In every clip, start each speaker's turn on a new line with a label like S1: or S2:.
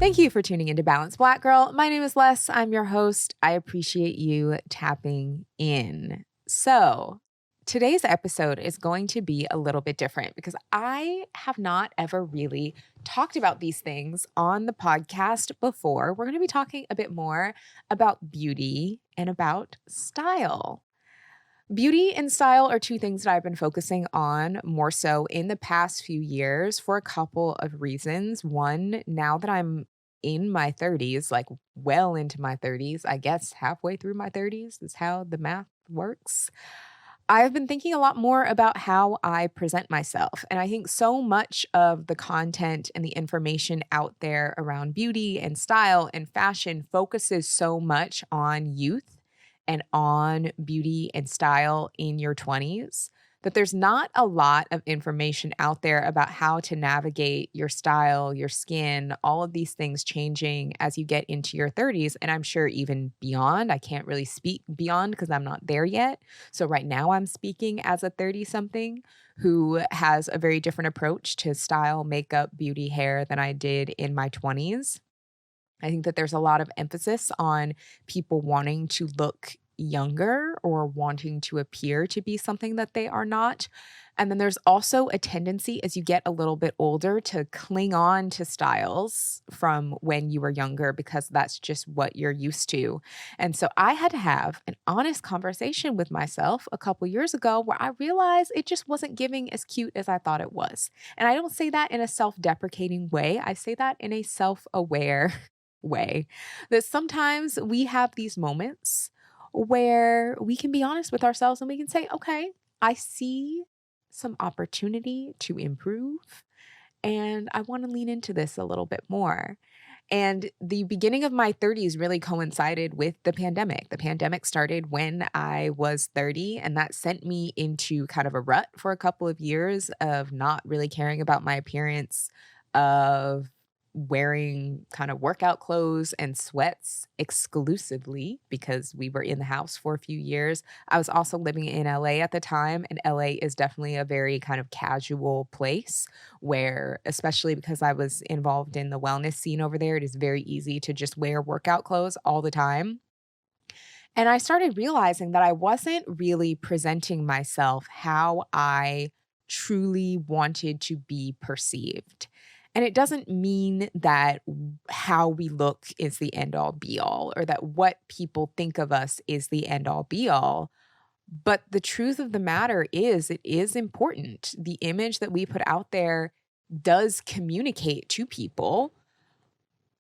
S1: Thank you for tuning into Balance Black Girl. My name is Les. I'm your host. I appreciate you tapping in. So, today's episode is going to be a little bit different because I have not ever really talked about these things on the podcast before. We're going to be talking a bit more about beauty and about style. Beauty and style are two things that I've been focusing on more so in the past few years for a couple of reasons. One, now that I'm in my 30s, like well into my 30s, I guess halfway through my 30s is how the math works. I've been thinking a lot more about how I present myself. And I think so much of the content and the information out there around beauty and style and fashion focuses so much on youth and on beauty and style in your 20s that there's not a lot of information out there about how to navigate your style, your skin, all of these things changing as you get into your 30s. And I'm sure even beyond. I can't really speak beyond because I'm not there yet. So right now I'm speaking as a 30 something who has a very different approach to style, makeup, beauty, hair than I did in my 20s. I think that there's a lot of emphasis on people wanting to look younger or wanting to appear to be something that they are not. And then there's also a tendency as you get a little bit older to cling on to styles from when you were younger because that's just what you're used to. And so I had to have an honest conversation with myself a couple years ago where I realized it just wasn't giving as cute as I thought it was. And I don't say that in a self deprecating way, I say that in a self aware way that sometimes we have these moments where we can be honest with ourselves and we can say, okay, I see some opportunity to improve and I want to lean into this a little bit more. And the beginning of my 30s really coincided with the pandemic. The pandemic started when I was 30, and that sent me into kind of a rut for a couple of years of not really caring about my appearance, of wearing kind of workout clothes and sweats exclusively because we were in the house for a few years. I was also living in LA at the time, and LA is definitely a very kind of casual place where, especially because I was involved in the wellness scene over there, it is very easy to just wear workout clothes all the time. And I started realizing that I wasn't really presenting myself how I truly wanted to be perceived. And it doesn't mean that how we look is the end all be all or that what people think of us is the end all be all. But the truth of the matter is, it is important. The image that we put out there does communicate to people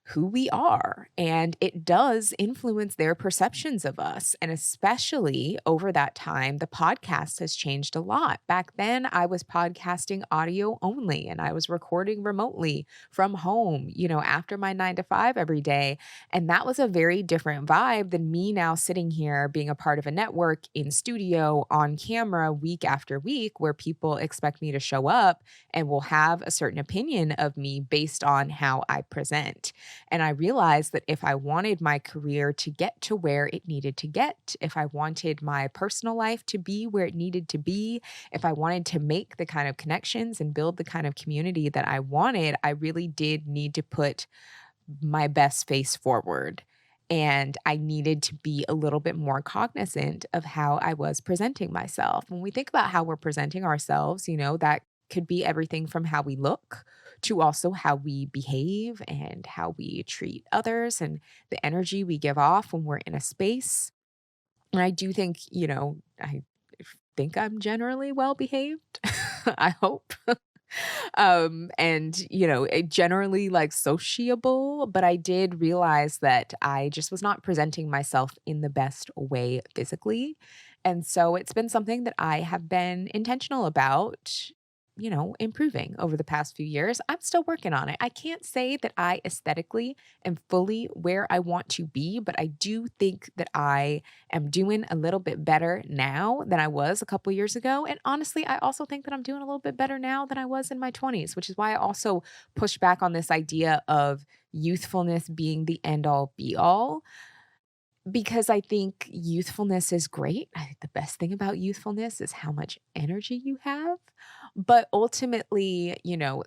S1: who we are, and it does influence their perceptions of us. And especially over that time, the podcast has changed a lot. Back then, I was podcasting audio only and I was recording remotely from home, after my 9 to 5 every day. And that was a very different vibe than me now sitting here being a part of a network in studio on camera week after week, where people expect me to show up and will have a certain opinion of me based on how I present. And I realized that if I wanted my career to get to where it needed to get, if I wanted my personal life to be where it needed to be, if I wanted to make the kind of connections and build the kind of community that I wanted, I really did need to put my best face forward. And I needed to be a little bit more cognizant of how I was presenting myself. When we think about how we're presenting ourselves, that could be everything from how we look to also how we behave and how we treat others and the energy we give off when we're in a space. And I do think, I think I'm generally well behaved. I hope. And generally like sociable, but I did realize that I just was not presenting myself in the best way physically. And so it's been something that I have been intentional about, improving over the past few years. I'm still working on it. I can't say that I aesthetically am fully where I want to be, but I do think that I am doing a little bit better now than I was a couple years ago. And honestly, I also think that I'm doing a little bit better now than I was in my 20s, which is why I also push back on this idea of youthfulness being the end all be all. because I think youthfulness is great. I think the best thing about youthfulness is how much energy you have. But ultimately,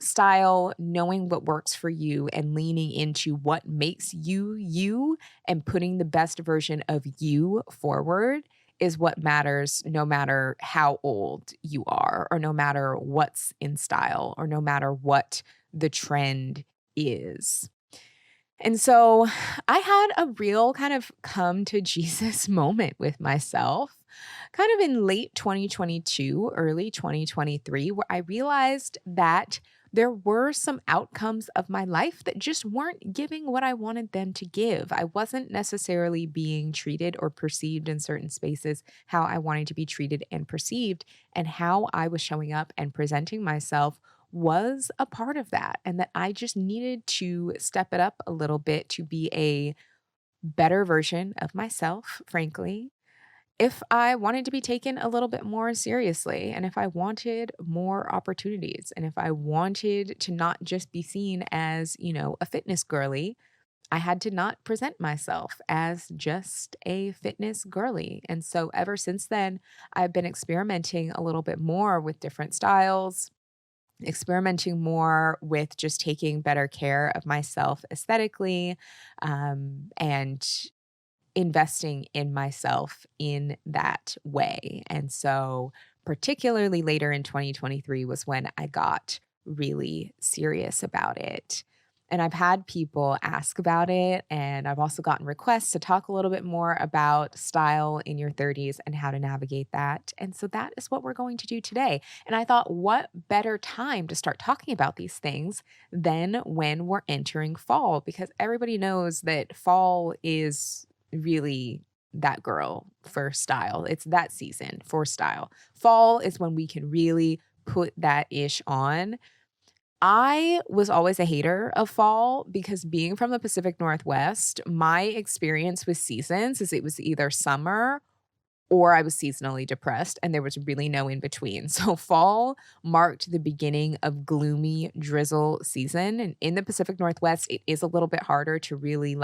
S1: style, knowing what works for you and leaning into what makes you you and putting the best version of you forward is what matters no matter how old you are, or no matter what's in style, or no matter what the trend is. And so I had a real kind of come to Jesus moment with myself, kind of in late 2022, early 2023, where I realized that there were some outcomes of my life that just weren't giving what I wanted them to give. I wasn't necessarily being treated or perceived in certain spaces how I wanted to be treated and perceived, and how I was showing up and presenting myself was a part of that, and that I just needed to step it up a little bit to be a better version of myself, frankly, if I wanted to be taken a little bit more seriously, and if I wanted more opportunities, and if I wanted to not just be seen as, a fitness girly. I had to not present myself as just a fitness girly. And so ever since then, I've been experimenting a little bit more with different styles, experimenting more with just taking better care of myself aesthetically, and investing in myself in that way. And so, particularly later in 2023 was when I got really serious about it. And I've had people ask about it, and I've also gotten requests to talk a little bit more about style in your 30s and how to navigate that. And so that is what we're going to do today. And I thought, what better time to start talking about these things than when we're entering fall? Because everybody knows that fall is really that girl for style. It's that season for style. Fall is when we can really put that ish on. I was always a hater of fall because, being from the Pacific Northwest, my experience with seasons is it was either summer or I was seasonally depressed, and there was really no in between. So fall marked the beginning of gloomy drizzle season. And in the Pacific Northwest, it is a little bit harder to really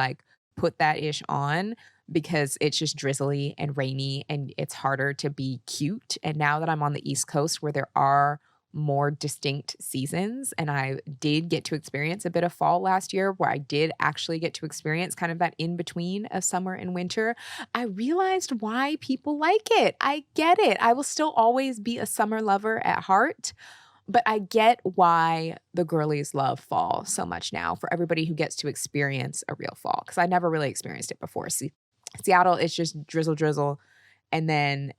S1: put that ish on because it's just drizzly and rainy, and it's harder to be cute. And now that I'm on the East Coast where there are more distinct seasons, and I did get to experience a bit of fall last year where I did actually get to experience kind of that in between of summer and winter, I realized why people like it. I get it. I will still always be a summer lover at heart, but I get why the girlies love fall so much now, for everybody who gets to experience a real fall, because I never really experienced it before. See, Seattle is just drizzle, drizzle, and then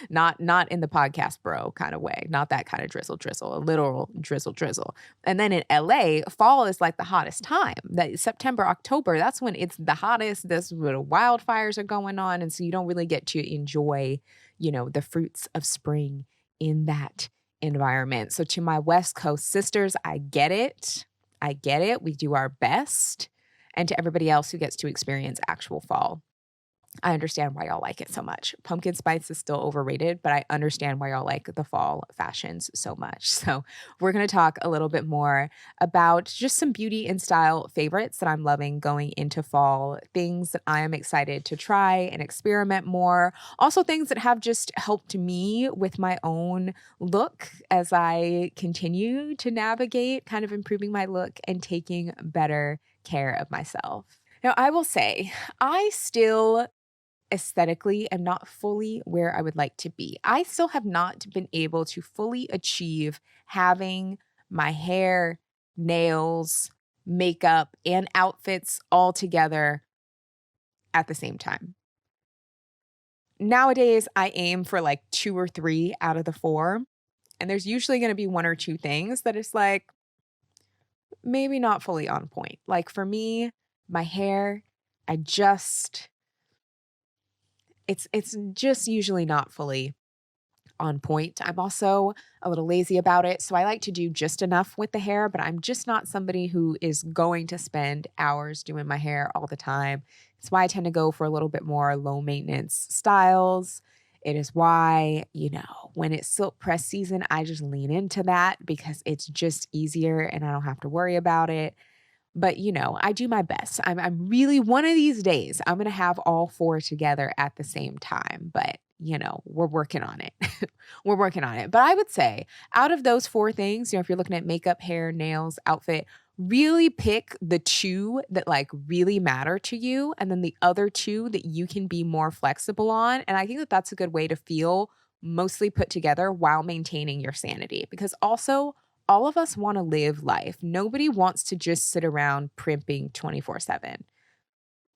S1: not in the podcast bro kind of way, not that kind of drizzle, drizzle, a literal drizzle, drizzle. And then in LA, fall is like the hottest time. That September, October, that's when it's the hottest. That's where the wildfires are going on, and so you don't really get to enjoy, the fruits of spring in that environment. So to my West Coast sisters, I get it. I get it. We do our best. And to everybody else who gets to experience actual fall, I understand why y'all like it so much. Pumpkin spice is still overrated, but I understand why y'all like the fall fashions so much. So we're going to talk a little bit more about just some beauty and style favorites that I'm loving going into fall, things that I am excited to try and experiment more. Also things that have just helped me with my own look as I continue to navigate kind of improving my look and taking better care of myself. Now, I will say, I still aesthetically am not fully where I would like to be. I still have not been able to fully achieve having my hair, nails, makeup, and outfits all together at the same time. Nowadays, I aim for like 2 or 3 out of the 4, and there's usually going to be 1 or 2 things that is like maybe not fully on point. Like for me, my hair, I just it's just usually not fully on point. I'm also a little lazy about it, so I like to do just enough with the hair, but I'm just not somebody who is going to spend hours doing my hair all the time. It's why I tend to go for a little bit more low maintenance styles. It is why, when it's silk press season, I just lean into that because it's just easier and I don't have to worry about it. But, I do my best. I'm really one of these days, I'm gonna have all 4 together at the same time, but, we're working on it. We're working on it. But I would say out of those 4 things, if you're looking at makeup, hair, nails, outfit, really pick the 2 that, like, really matter to you, and then the other 2 that you can be more flexible on, and I think that that's a good way to feel mostly put together while maintaining your sanity, because also all of us wanna live life. Nobody wants to just sit around primping 24/7.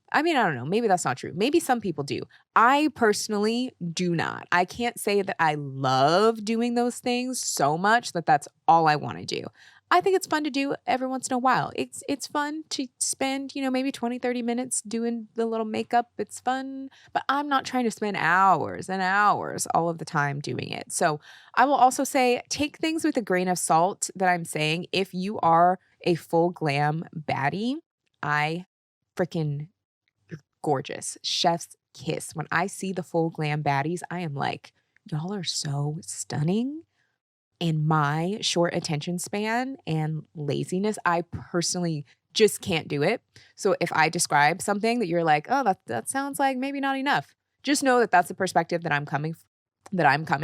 S1: I mean, I don't know, maybe that's not true. Maybe some people do. I personally do not. I can't say that I love doing those things so much that that's all I wanna do. I think it's fun to do every once in a while. It's fun to spend, maybe 20, 30 minutes doing the little makeup. It's fun, but I'm not trying to spend hours and hours all of the time doing it. So, I will also say take things with a grain of salt that I'm saying. If you are a full glam baddie, I freaking gorgeous. Chef's kiss. When I see the full glam baddies, I am like, y'all are so stunning. In my short attention span and laziness, I personally just can't do it. So if I describe something that you're like, "Oh, that sounds like maybe not enough," just know that that's the perspective that I'm coming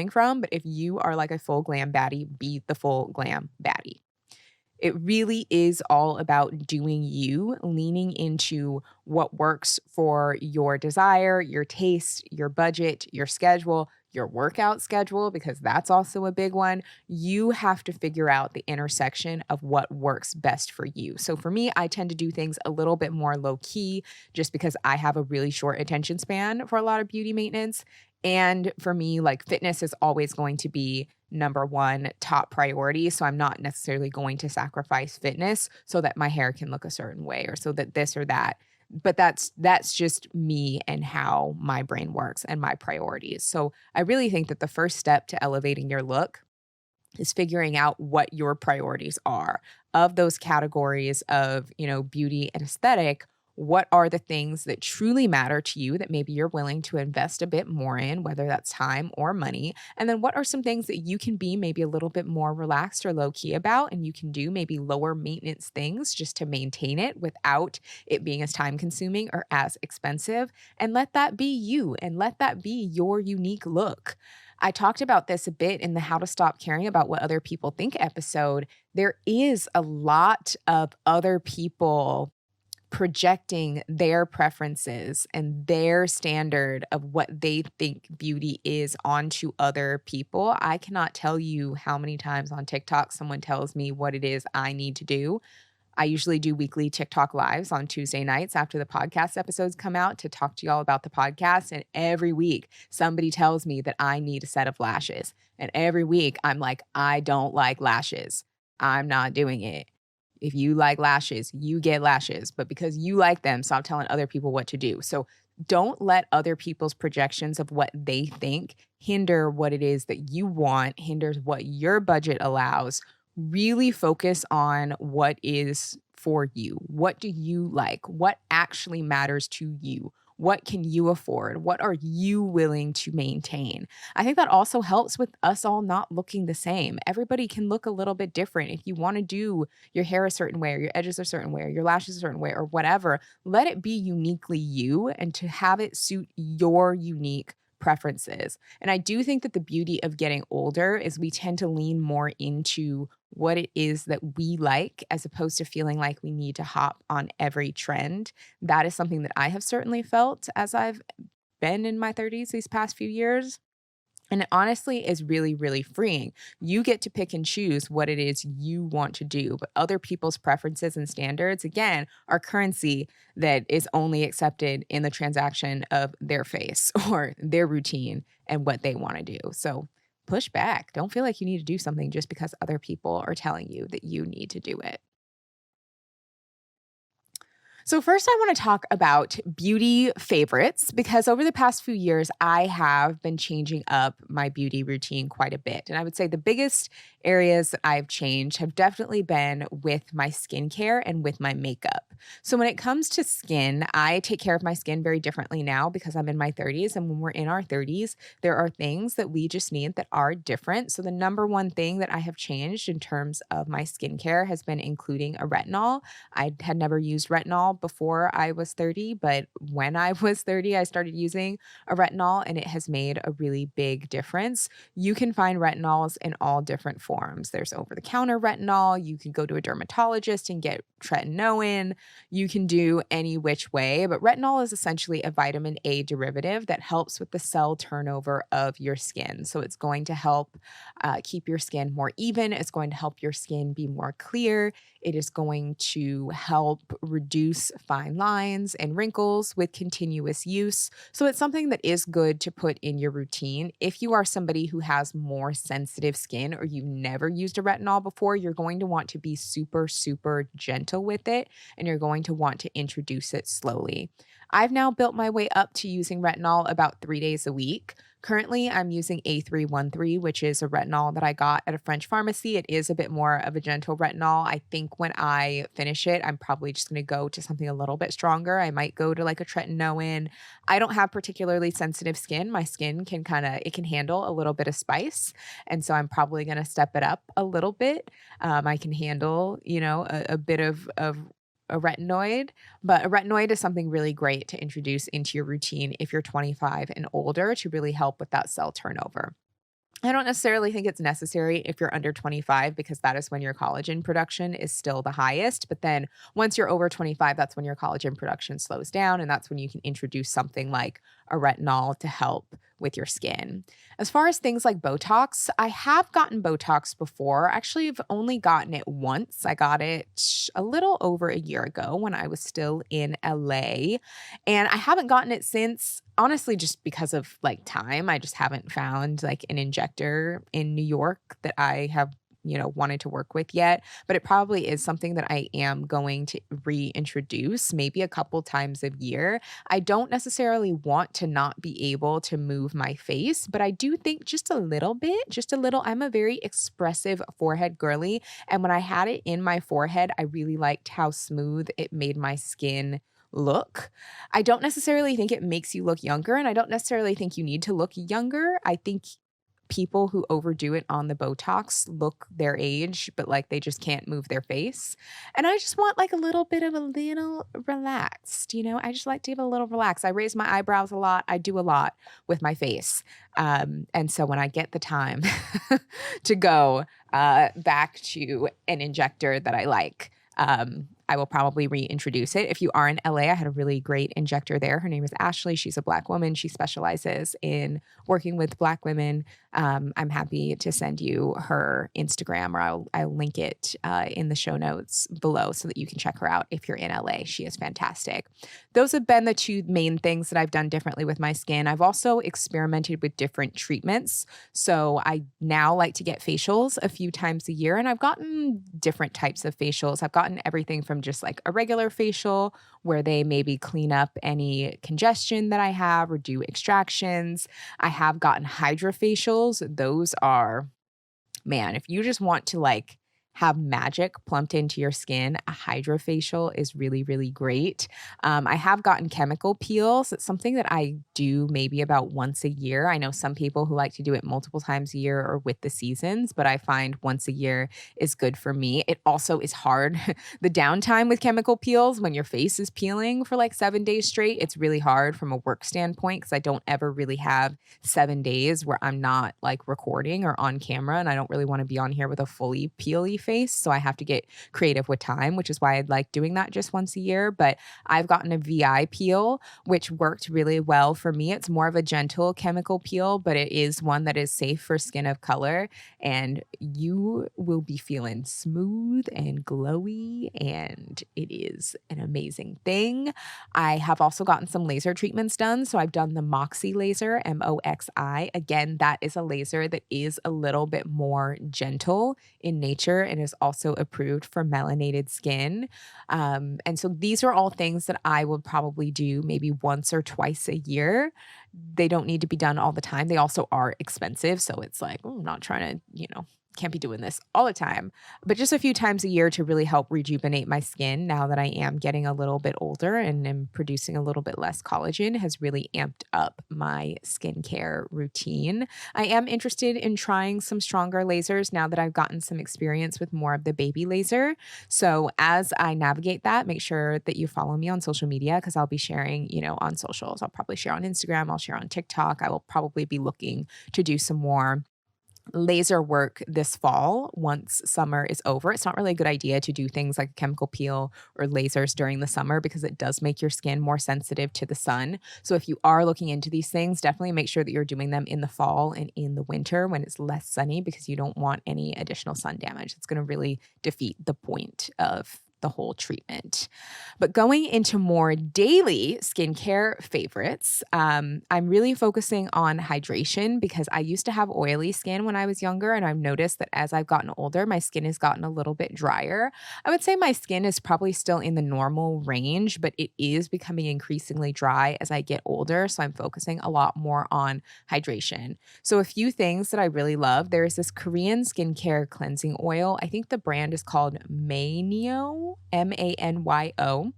S1: from. But if you are like a full glam baddie, be the full glam baddie. It really is all about doing you, leaning into what works for your desire, your taste, your budget, your schedule, your workout schedule, because that's also a big one. You have to figure out the intersection of what works best for you. So for me, I tend to do things a little bit more low key just because I have a really short attention span for a lot of beauty maintenance. And for me, like fitness is always going to be number one top priority. So I'm not necessarily going to sacrifice fitness so that my hair can look a certain way or so that this or that. But that's just me and how my brain works and my priorities. So I really think that the first step to elevating your look is figuring out what your priorities are of those categories of, beauty and aesthetic. What are the things that truly matter to you that maybe you're willing to invest a bit more in, whether that's time or money? And then what are some things that you can be maybe a little bit more relaxed or low key about? And you can do maybe lower maintenance things just to maintain it without it being as time consuming or as expensive. And let that be you and let that be your unique look. I talked about this a bit in the How to Stop Caring About What Other People Think episode. There is a lot of other people projecting their preferences and their standard of what they think beauty is onto other people. I cannot tell you how many times on TikTok someone tells me what it is I need to do. I usually do weekly TikTok lives on Tuesday nights after the podcast episodes come out to talk to y'all about the podcast. And every week, somebody tells me that I need a set of lashes. And every week, I'm like, I don't like lashes. I'm not doing it. If you like lashes, you get lashes. But because you like them, stop telling other people what to do. So don't let other people's projections of what they think hinder what it is that you want, hinders what your budget allows. Really focus on what is for you. What do you like? What actually matters to you? What can you afford? What are you willing to maintain? I think that also helps with us all not looking the same. Everybody can look a little bit different. If you want to do your hair a certain way, or your edges a certain way, or your lashes a certain way, or whatever, let it be uniquely you and to have it suit your unique preferences. And I do think that the beauty of getting older is we tend to lean more into what it is that we like as opposed to feeling like we need to hop on every trend. That is something that I have certainly felt as I've been in my 30s these past few years. And it honestly is really, really freeing. You get to pick and choose what it is you want to do, but other people's preferences and standards, again, are currency that is only accepted in the transaction of their face or their routine and what they want to do. So push back. Don't feel like you need to do something just because other people are telling you that you need to do it. So, first, I want to talk about beauty favorites because over the past few years, I have been changing up my beauty routine quite a bit. And I would say the biggest areas that I've changed have definitely been with my skincare and with my makeup. So, when it comes to skin, I take care of my skin very differently now because I'm in my 30s. And when we're in our 30s, there are things that we just need that are different. So, the number one thing that I have changed in terms of my skincare has been including a retinol. I had never used retinol before I was 30, but when I was 30, I started using a retinol and it has made a really big difference. You can find retinols in all different forms. There's over the counter retinol. You can go to a dermatologist and get tretinoin. You can do any which way, but retinol is essentially a vitamin A derivative that helps with the cell turnover of your skin. So it's going to help keep your skin more even. It's going to help your skin be more clear. It is going to help reduce fine lines and wrinkles with continuous use. So it's something that is good to put in your routine. If you are somebody who has more sensitive skin or you've never used a retinol before, you're going to want to be super, super gentle with it and you're going to want to introduce it slowly. I've now built my way up to using retinol about 3 days a week. Currently, I'm using A313, which is a retinol that I got at a French pharmacy. It is a bit more of a gentle retinol. I think when I finish it, I'm probably just going to go to something a little bit stronger. I might go to like a tretinoin. I don't have particularly sensitive skin. My skin can it can handle a little bit of spice. And so I'm probably going to step it up a little bit. I can handle, a bit of a retinoid, but a retinoid is something really great to introduce into your routine if you're 25 and older to really help with that cell turnover. I don't necessarily think it's necessary if you're under 25 because that is when your collagen production is still the highest. But then once you're over 25, that's when your collagen production slows down. And that's when you can introduce something like a retinol to help with your skin. As far as things like Botox, I have gotten Botox before. Actually, I've only gotten it once. I got it a little over a year ago when I was still in LA. And I haven't gotten it since, honestly, just because of like time. I just haven't found like an injector in New York that I have wanted to work with yet, but it probably is something that I am going to reintroduce maybe a couple times a year. I don't necessarily want to not be able to move my face, but I do think just a little bit, just a little. I'm a very expressive forehead girly, and when I had it in my forehead, I really liked how smooth it made my skin look. I don't necessarily think it makes you look younger, and I don't necessarily think you need to look younger. I think people who overdo it on the Botox look their age, but like they just can't move their face. And I just want like a little bit of a little relaxed, I just like to have a little relaxed. I raise my eyebrows a lot. I do a lot with my face. And so when I get the time to go back to an injector that I like, I will probably reintroduce it. If you are in LA, I had a really great injector there. Her name is Ashley. She's a Black woman. She specializes in working with Black women. I'm happy to send you her Instagram, or I'll link it in the show notes below so that you can check her out if you're in LA. She is fantastic. Those have been the two main things that I've done differently with my skin. I've also experimented with different treatments. So I now like to get facials a few times a year, and I've gotten different types of facials. I've gotten everything from just like a regular facial where they maybe clean up any congestion that I have or do extractions. I have gotten hydrofacials. Those are, man, if you just want to like have magic plumped into your skin, a hydrofacial is really, really great. I have gotten chemical peels. It's something that I do maybe about once a year. I know some people who like to do it multiple times a year or with the seasons, but I find once a year is good for me. It also is hard. The downtime with chemical peels, when your face is peeling for like 7 days straight, it's really hard from a work standpoint because I don't ever really have 7 days where I'm not like recording or on camera, and I don't really want to be on here with a fully peely face. So I have to get creative with time, which is why I'd like doing that just once a year. But I've gotten a VI peel, which worked really well for me. It's more of a gentle chemical peel, but it is one that is safe for skin of color. And you will be feeling smooth and glowy, and it is an amazing thing. I have also gotten some laser treatments done. So I've done the Moxi laser, Moxi. Again, that is a laser that is a little bit more gentle in nature and is also approved for melanated skin. And so these are all things that I would probably do maybe once or twice a year. They don't need to be done all the time. They also are expensive. So it's like, "Oh, I'm not trying to, can't be doing this all the time." But just a few times a year to really help rejuvenate my skin now that I am getting a little bit older and am producing a little bit less collagen has really amped up my skincare routine. I am interested in trying some stronger lasers now that I've gotten some experience with more of the baby laser. So as I navigate that, make sure that you follow me on social media because I'll be sharing, on socials. I'll probably share on Instagram, I'll share on TikTok. I will probably be looking to do some more laser work this fall once summer is over. It's not really a good idea to do things like chemical peel or lasers during the summer because it does make your skin more sensitive to the sun. So if you are looking into these things, definitely make sure that you're doing them in the fall and in the winter when it's less sunny because you don't want any additional sun damage. It's going to really defeat the point of the whole treatment. But going into more daily skincare favorites, I'm really focusing on hydration because I used to have oily skin when I was younger, and I've noticed that as I've gotten older, my skin has gotten a little bit drier. I would say my skin is probably still in the normal range, but it is becoming increasingly dry as I get older. So I'm focusing a lot more on hydration. So a few things that I really love. There is this Korean skincare cleansing oil. I think the brand is called Manyo. Manyo.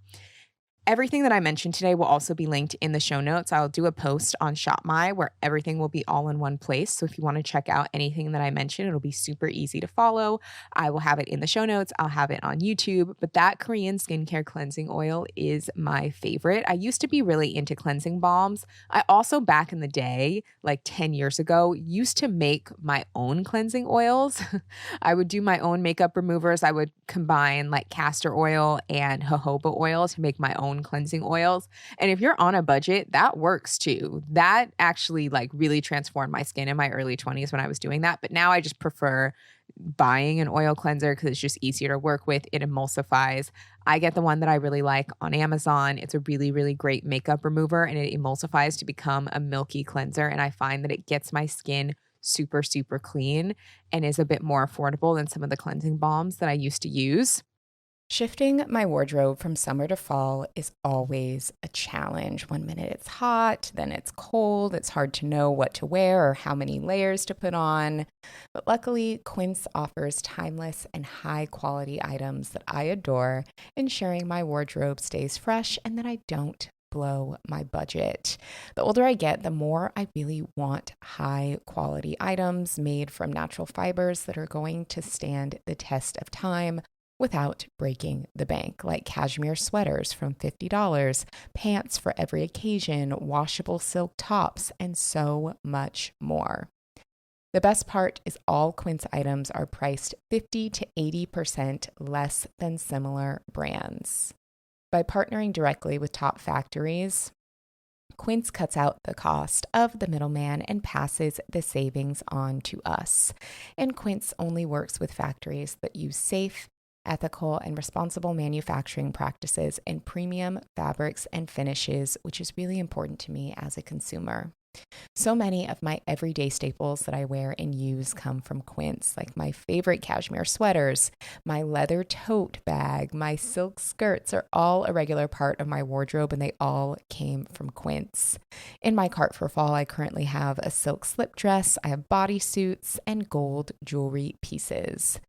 S1: Everything that I mentioned today will also be linked in the show notes. I'll do a post on ShopMy where everything will be all in one place. So if you want to check out anything that I mentioned, it'll be super easy to follow. I will have it in the show notes. I'll have it on YouTube. But that Korean skincare cleansing oil is my favorite. I used to be really into cleansing balms. I also, back in the day, like 10 years ago, used to make my own cleansing oils. I would do my own makeup removers. I would combine like castor oil and jojoba oil to make my own cleansing oils. And if you're on a budget, that works too. That actually like really transformed my skin in my early 20s when I was doing that. But now I just prefer buying an oil cleanser because it's just easier to work with. It emulsifies. I get the one that I really like on Amazon. It's a really, really great makeup remover and it emulsifies to become a milky cleanser. And I find that it gets my skin super, super clean and is a bit more affordable than some of the cleansing balms that I used to use.
S2: Shifting my wardrobe from summer to fall is always a challenge. One minute it's hot, then it's cold. It's hard to know what to wear or how many layers to put on. But luckily, Quince offers timeless and high quality items that I adore, ensuring my wardrobe stays fresh and that I don't blow my budget. The older I get, the more I really want high quality items made from natural fibers that are going to stand the test of time without breaking the bank, like cashmere sweaters from $50, pants for every occasion, washable silk tops, and so much more. The best part is all Quince items are priced 50 to 80% less than similar brands. By partnering directly with top factories, Quince cuts out the cost of the middleman and passes the savings on to us. And Quince only works with factories that use safe, ethical, and responsible manufacturing practices and premium fabrics and finishes, which is really important to me as a consumer. So many of my everyday staples that I wear and use come from Quince, like my favorite cashmere sweaters, my leather tote bag, my silk skirts are all a regular part of my wardrobe and they all came from Quince. In my cart for fall, I currently have a silk slip dress, I have bodysuits, and gold jewelry pieces.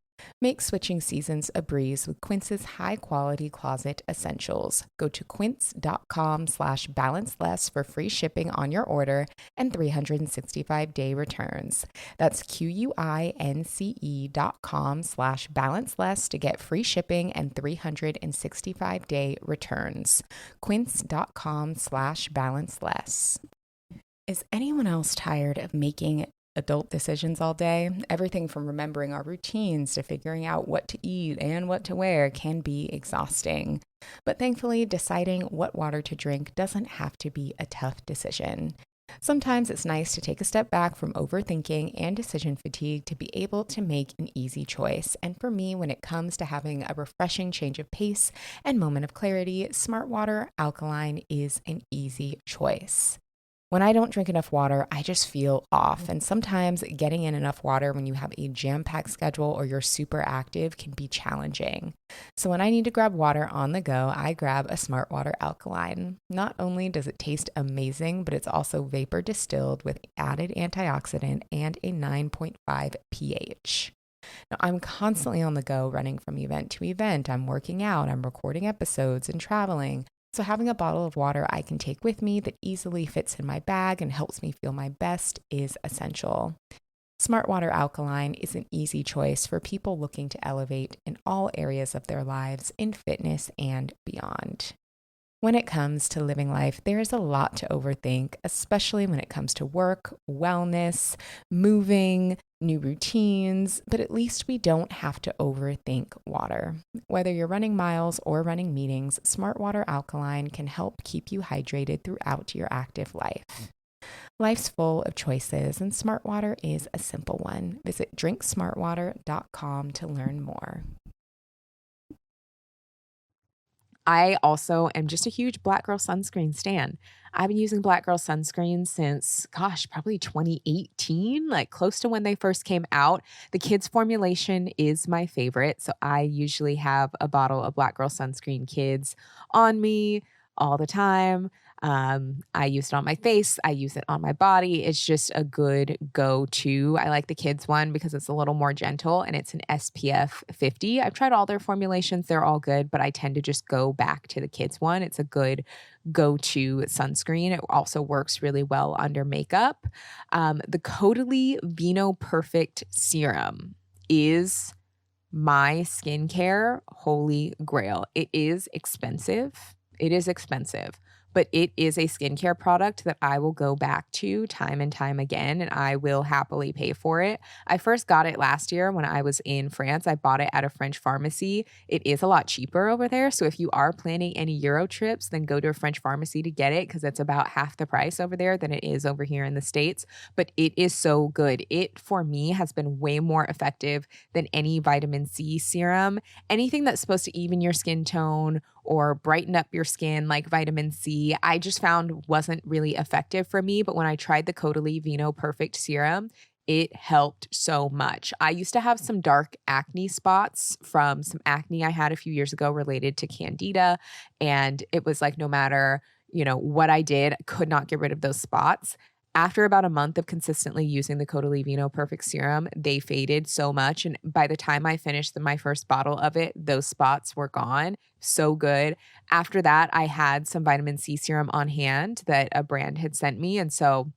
S2: Make switching seasons a breeze with Quince's high-quality closet essentials. Go to quince.com/balanceless for free shipping on your order and 365-day returns. That's QUINCE.com/balanceless to get free shipping and 365-day returns. Quince.com/balanceless. Is anyone else tired of making adult decisions all day? Everything from remembering our routines to figuring out what to eat and what to wear can be exhausting. But thankfully, deciding what water to drink doesn't have to be a tough decision. Sometimes it's nice to take a step back from overthinking and decision fatigue to be able to make an easy choice. And for me, when it comes to having a refreshing change of pace and moment of clarity, Smartwater alkaline is an easy choice. When I don't drink enough water, I just feel off. And sometimes getting in enough water when you have a jam packed schedule or you're super active can be challenging. So when I need to grab water on the go, I grab a Smartwater alkaline. Not only does it taste amazing, but it's also vapor distilled with added antioxidant and a 9.5 pH. Now, I'm constantly on the go, running from event to event. I'm working out, I'm recording episodes and traveling. So, having a bottle of water I can take with me that easily fits in my bag and helps me feel my best is essential. Smartwater Alkaline is an easy choice for people looking to elevate in all areas of their lives in fitness and beyond. When it comes to living life, there is a lot to overthink, especially when it comes to work, wellness, moving, new routines, but at least we don't have to overthink water. Whether you're running miles or running meetings, Smartwater Alkaline can help keep you hydrated throughout your active life. Life's full of choices, and Smartwater is a simple one. Visit drinksmartwater.com to learn more.
S1: I also am just a huge Black Girl sunscreen stan. I've been using Black Girl sunscreen since, gosh, probably 2018, like close to when they first came out. The kids formulation is my favorite. So I usually have a bottle of Black Girl sunscreen kids on me all the time. I use it on my face. I use it on my body. It's just a good go-to. I like the kids one because it's a little more gentle and it's an SPF 50. I've tried all their formulations. They're all good, but I tend to just go back to the kids one. It's a good go-to sunscreen. It also works really well under makeup. The Caudalie Vino Perfect Serum is my skincare holy grail. It is expensive. It is expensive, but it is a skincare product that I will go back to time and time again, and I will happily pay for it. I first got it last year when I was in France. I bought it at a French pharmacy. It is a lot cheaper over there. So if you are planning any Euro trips, then go to a French pharmacy to get it because it's about half the price over there than it is over here in the States. But it is so good. It, for me, has been way more effective than any vitamin C serum. Anything that's supposed to even your skin tone or brighten up your skin like vitamin C, I just found wasn't really effective for me. But when I tried the Caudalie Vino Perfect Serum, it helped so much. I used to have some dark acne spots from some acne I had a few years ago related to candida. And it was like no matter, what I did, I could not get rid of those spots. After about a month of consistently using the Caudalie Vino Perfect Serum, they faded so much. And by the time I finished my first bottle of it, those spots were gone. So good. After that, I had some vitamin C serum on hand that a brand had sent me. And so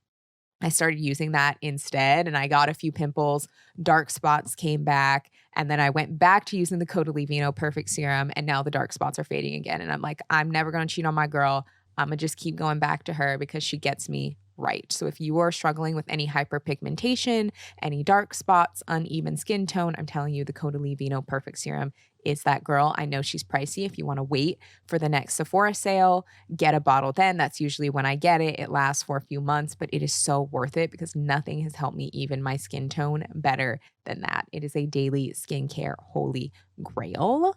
S1: I started using that instead. And I got a few pimples, dark spots came back. And then I went back to using the Caudalie Vino Perfect Serum. And now the dark spots are fading again. And I'm like, I'm never going to cheat on my girl. I'm going to just keep going back to her because she gets me right. So if you are struggling with any hyperpigmentation, any dark spots, uneven skin tone, I'm telling you the Caudalie Vino Perfect Serum is that girl. I know she's pricey. If you want to wait for the next Sephora sale, get a bottle then. That's usually when I get it. It lasts for a few months, but it is so worth it because nothing has helped me even my skin tone better than that. It is a daily skincare holy grail.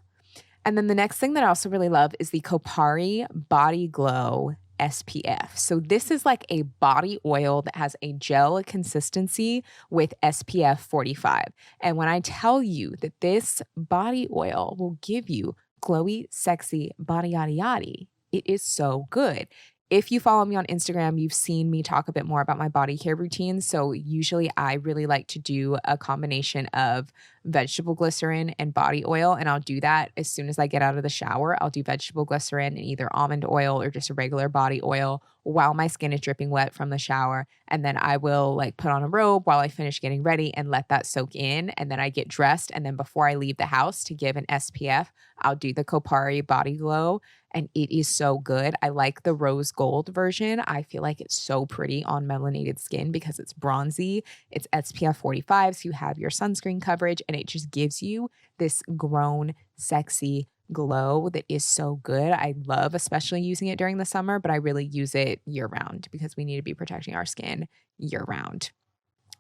S1: And then the next thing that I also really love is the Kopari Body Glow SPF. So this is like a body oil that has a gel consistency with SPF 45. And when I tell you that this body oil will give you glowy, sexy body yaddy yaddy, it is so good. If you follow me on Instagram, you've seen me talk a bit more about my body care routine. So usually I really like to do a combination of vegetable glycerin and body oil. And I'll do that as soon as I get out of the shower. I'll do vegetable glycerin and either almond oil or just a regular body oil while my skin is dripping wet from the shower. And then I will put on a robe while I finish getting ready and let that soak in. And then I get dressed. And then before I leave the house to give an SPF, I'll do the Kopari Body Glow. And it is so good. I like the rose gold version. I feel like it's so pretty on melanated skin because it's bronzy. It's SPF 45, so you have your sunscreen coverage, and it just gives you this grown, sexy glow that is so good. I love especially using it during the summer, but I really use it year round because we need to be protecting our skin year round.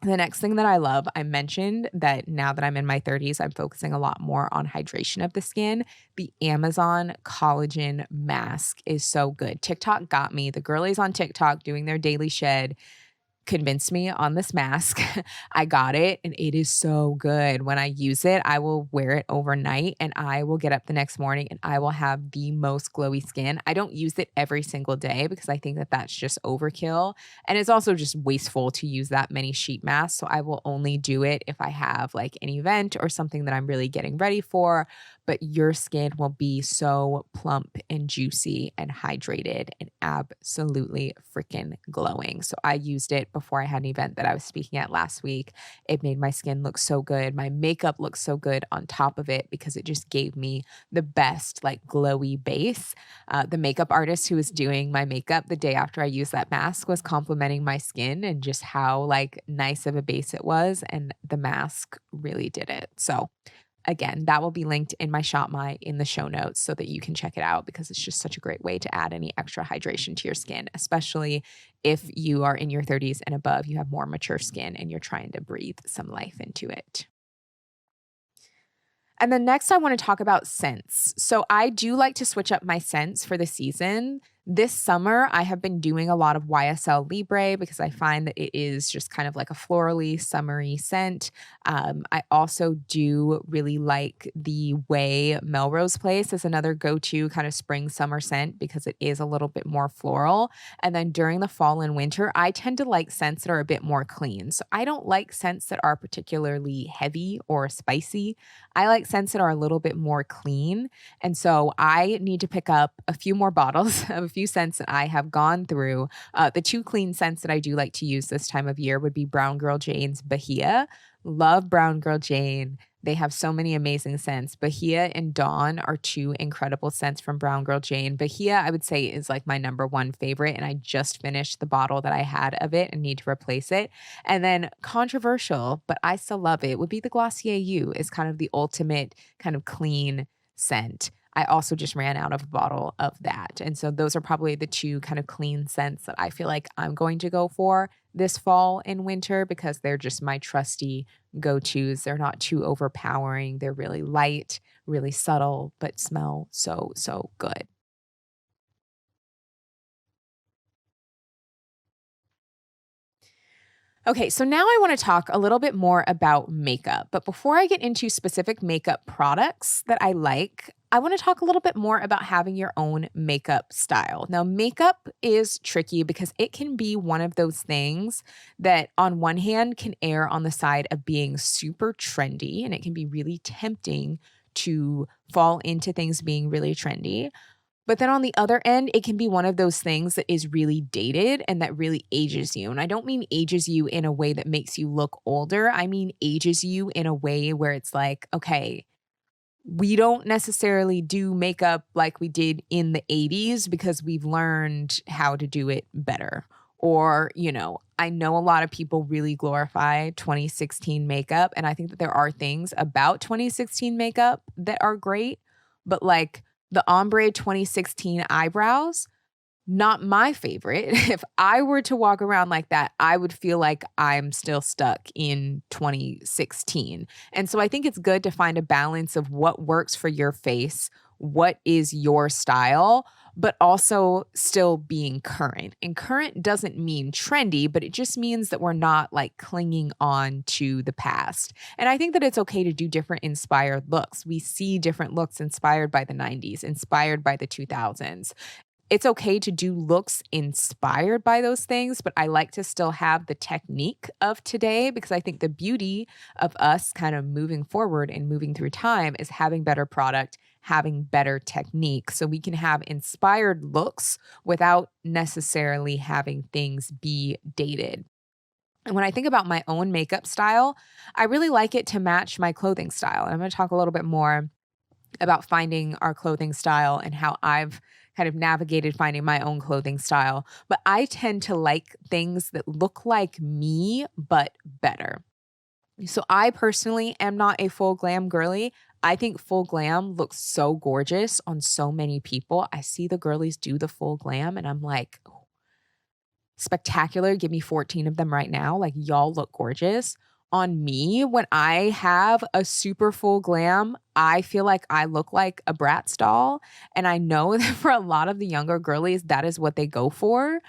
S1: The next thing that I love, I mentioned that now that I'm in my 30s, I'm focusing a lot more on hydration of the skin. The Amazon collagen mask is so good. TikTok got me. The girlies on TikTok doing their daily shed convinced me on this mask. I got it and it is so good. When I use it, I will wear it overnight and I will get up the next morning and I will have the most glowy skin. I don't use it every single day because I think that that's just overkill. And it's also just wasteful to use that many sheet masks. So I will only do it if I have like an event or something that I'm really getting ready for. But your skin will be so plump and juicy and hydrated and absolutely freaking glowing. So I used it before I had an event that I was speaking at last week. It made my skin look so good. My makeup looks so good on top of it because it just gave me the best, like glowy base. The makeup artist who was doing my makeup the day after I used that mask was complimenting my skin and just how like nice of a base it was. And the mask really did it. So again, that will be linked in my Shop My in the show notes so that you can check it out because it's just such a great way to add any extra hydration to your skin, especially if you are in your 30s and above, you have more mature skin and you're trying to breathe some life into it. And then next, I want to talk about scents. So I do like to switch up my scents for the season. This summer, I have been doing a lot of YSL Libre because I find that it is just kind of like a florally, summery scent. I also do really like the Way Melrose Place as another go-to kind of spring summer scent because it is a little bit more floral. And then during the fall and winter, I tend to like scents that are a bit more clean. So I don't like scents that are particularly heavy or spicy. I like scents that are a little bit more clean. And so I need to pick up a few more bottles of a few scents that I have gone through. The two clean scents that I do like to use this time of year would be Brown Girl Jane's Bahia. Love Brown Girl Jane. They have so many amazing scents. Bahia and Dawn are two incredible scents from Brown Girl Jane. Bahia, I would say, is like my number one favorite, and I just finished the bottle that I had of it and need to replace it. And then controversial, but I still love it, would be the Glossier U is kind of the ultimate kind of clean scent. I also just ran out of a bottle of that. And so those are probably the two kind of clean scents that I feel like I'm going to go for this fall and winter because they're just my trusty go-tos. They're not too overpowering. They're really light, really subtle, but smell so, so good. Okay, so now I want to talk a little bit more about makeup. But before I get into specific makeup products that I like, I want to talk a little bit more about having your own makeup style. Now, makeup is tricky because it can be one of those things that, on one hand, can err on the side of being super trendy, and it can be really tempting to fall into things being really trendy. But then on the other end, it can be one of those things that is really dated and that really ages you. And I don't mean ages you in a way that makes you look older. I mean ages you in a way where it's like, okay, we don't necessarily do makeup like we did in the 80s because we've learned how to do it better. Or, I know a lot of people really glorify 2016 makeup. And I think that there are things about 2016 makeup that are great. But like, the ombre 2016 eyebrows, not my favorite. If I were to walk around like that, I would feel like I'm still stuck in 2016. And so I think it's good to find a balance of what works for your face, what is your style, but also still being current. And current doesn't mean trendy, but it just means that we're not like clinging on to the past. And I think that it's okay to do different inspired looks. We see different looks inspired by the 90s, inspired by the 2000s. It's okay to do looks inspired by those things, but I like to still have the technique of today because I think the beauty of us kind of moving forward and moving through time is having better product, having better technique so we can have inspired looks without necessarily having things be dated. And when I think about my own makeup style, I really like it to match my clothing style. And I'm going to talk a little bit more about finding our clothing style and how I've kind of navigated finding my own clothing style. But I tend to like things that look like me, but better. So I personally am not a full glam girly. I think full glam looks so gorgeous on so many people. I see the girlies do the full glam and I'm like, spectacular. Give me 14 of them right now. Like, y'all look gorgeous. On me, when I have a super full glam, I feel like I look like a Bratz doll. And I know that for a lot of the younger girlies, that is what they go for.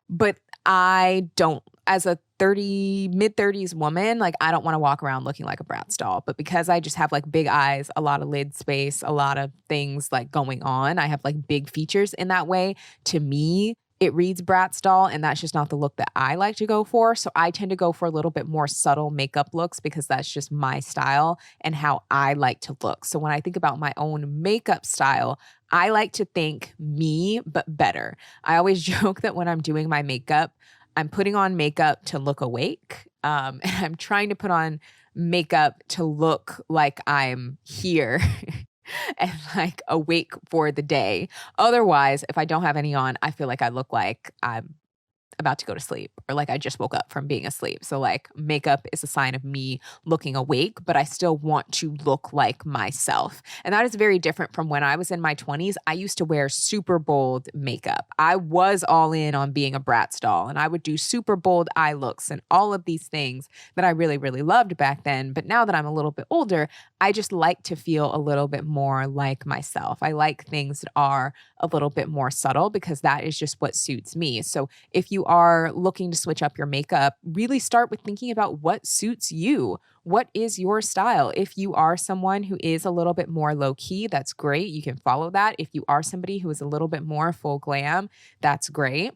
S1: But I don't, as a mid 30s woman, like, I don't want to walk around looking like a Bratz doll. But because I just have like big eyes, a lot of lid space, a lot of things like going on, I have like big features in that way. To me, it reads Bratz doll, and that's just not the look that I like to go for. So I tend to go for a little bit more subtle makeup looks because that's just my style and how I like to look. So when I think about my own makeup style, I like to think me, but better. I always joke that when I'm doing my makeup, I'm putting on makeup to look awake. And I'm trying to put on makeup to look like I'm here and like awake for the day. Otherwise, if I don't have any on, I feel like I look like I'm about to go to sleep or like I just woke up from being asleep. So like makeup is a sign of me looking awake, but I still want to look like myself. And that is very different from when I was in my 20s. I used to wear super bold makeup. I was all in on being a Bratz doll, and I would do super bold eye looks and all of these things that I really, really loved back then. But now that I'm a little bit older, I just like to feel a little bit more like myself. I like things that are a little bit more subtle because that is just what suits me. So if you are looking to switch up your makeup, really start with thinking about what suits you. What is your style? If you are someone who is a little bit more low key, that's great. You can follow that. If you are somebody who is a little bit more full glam, that's great.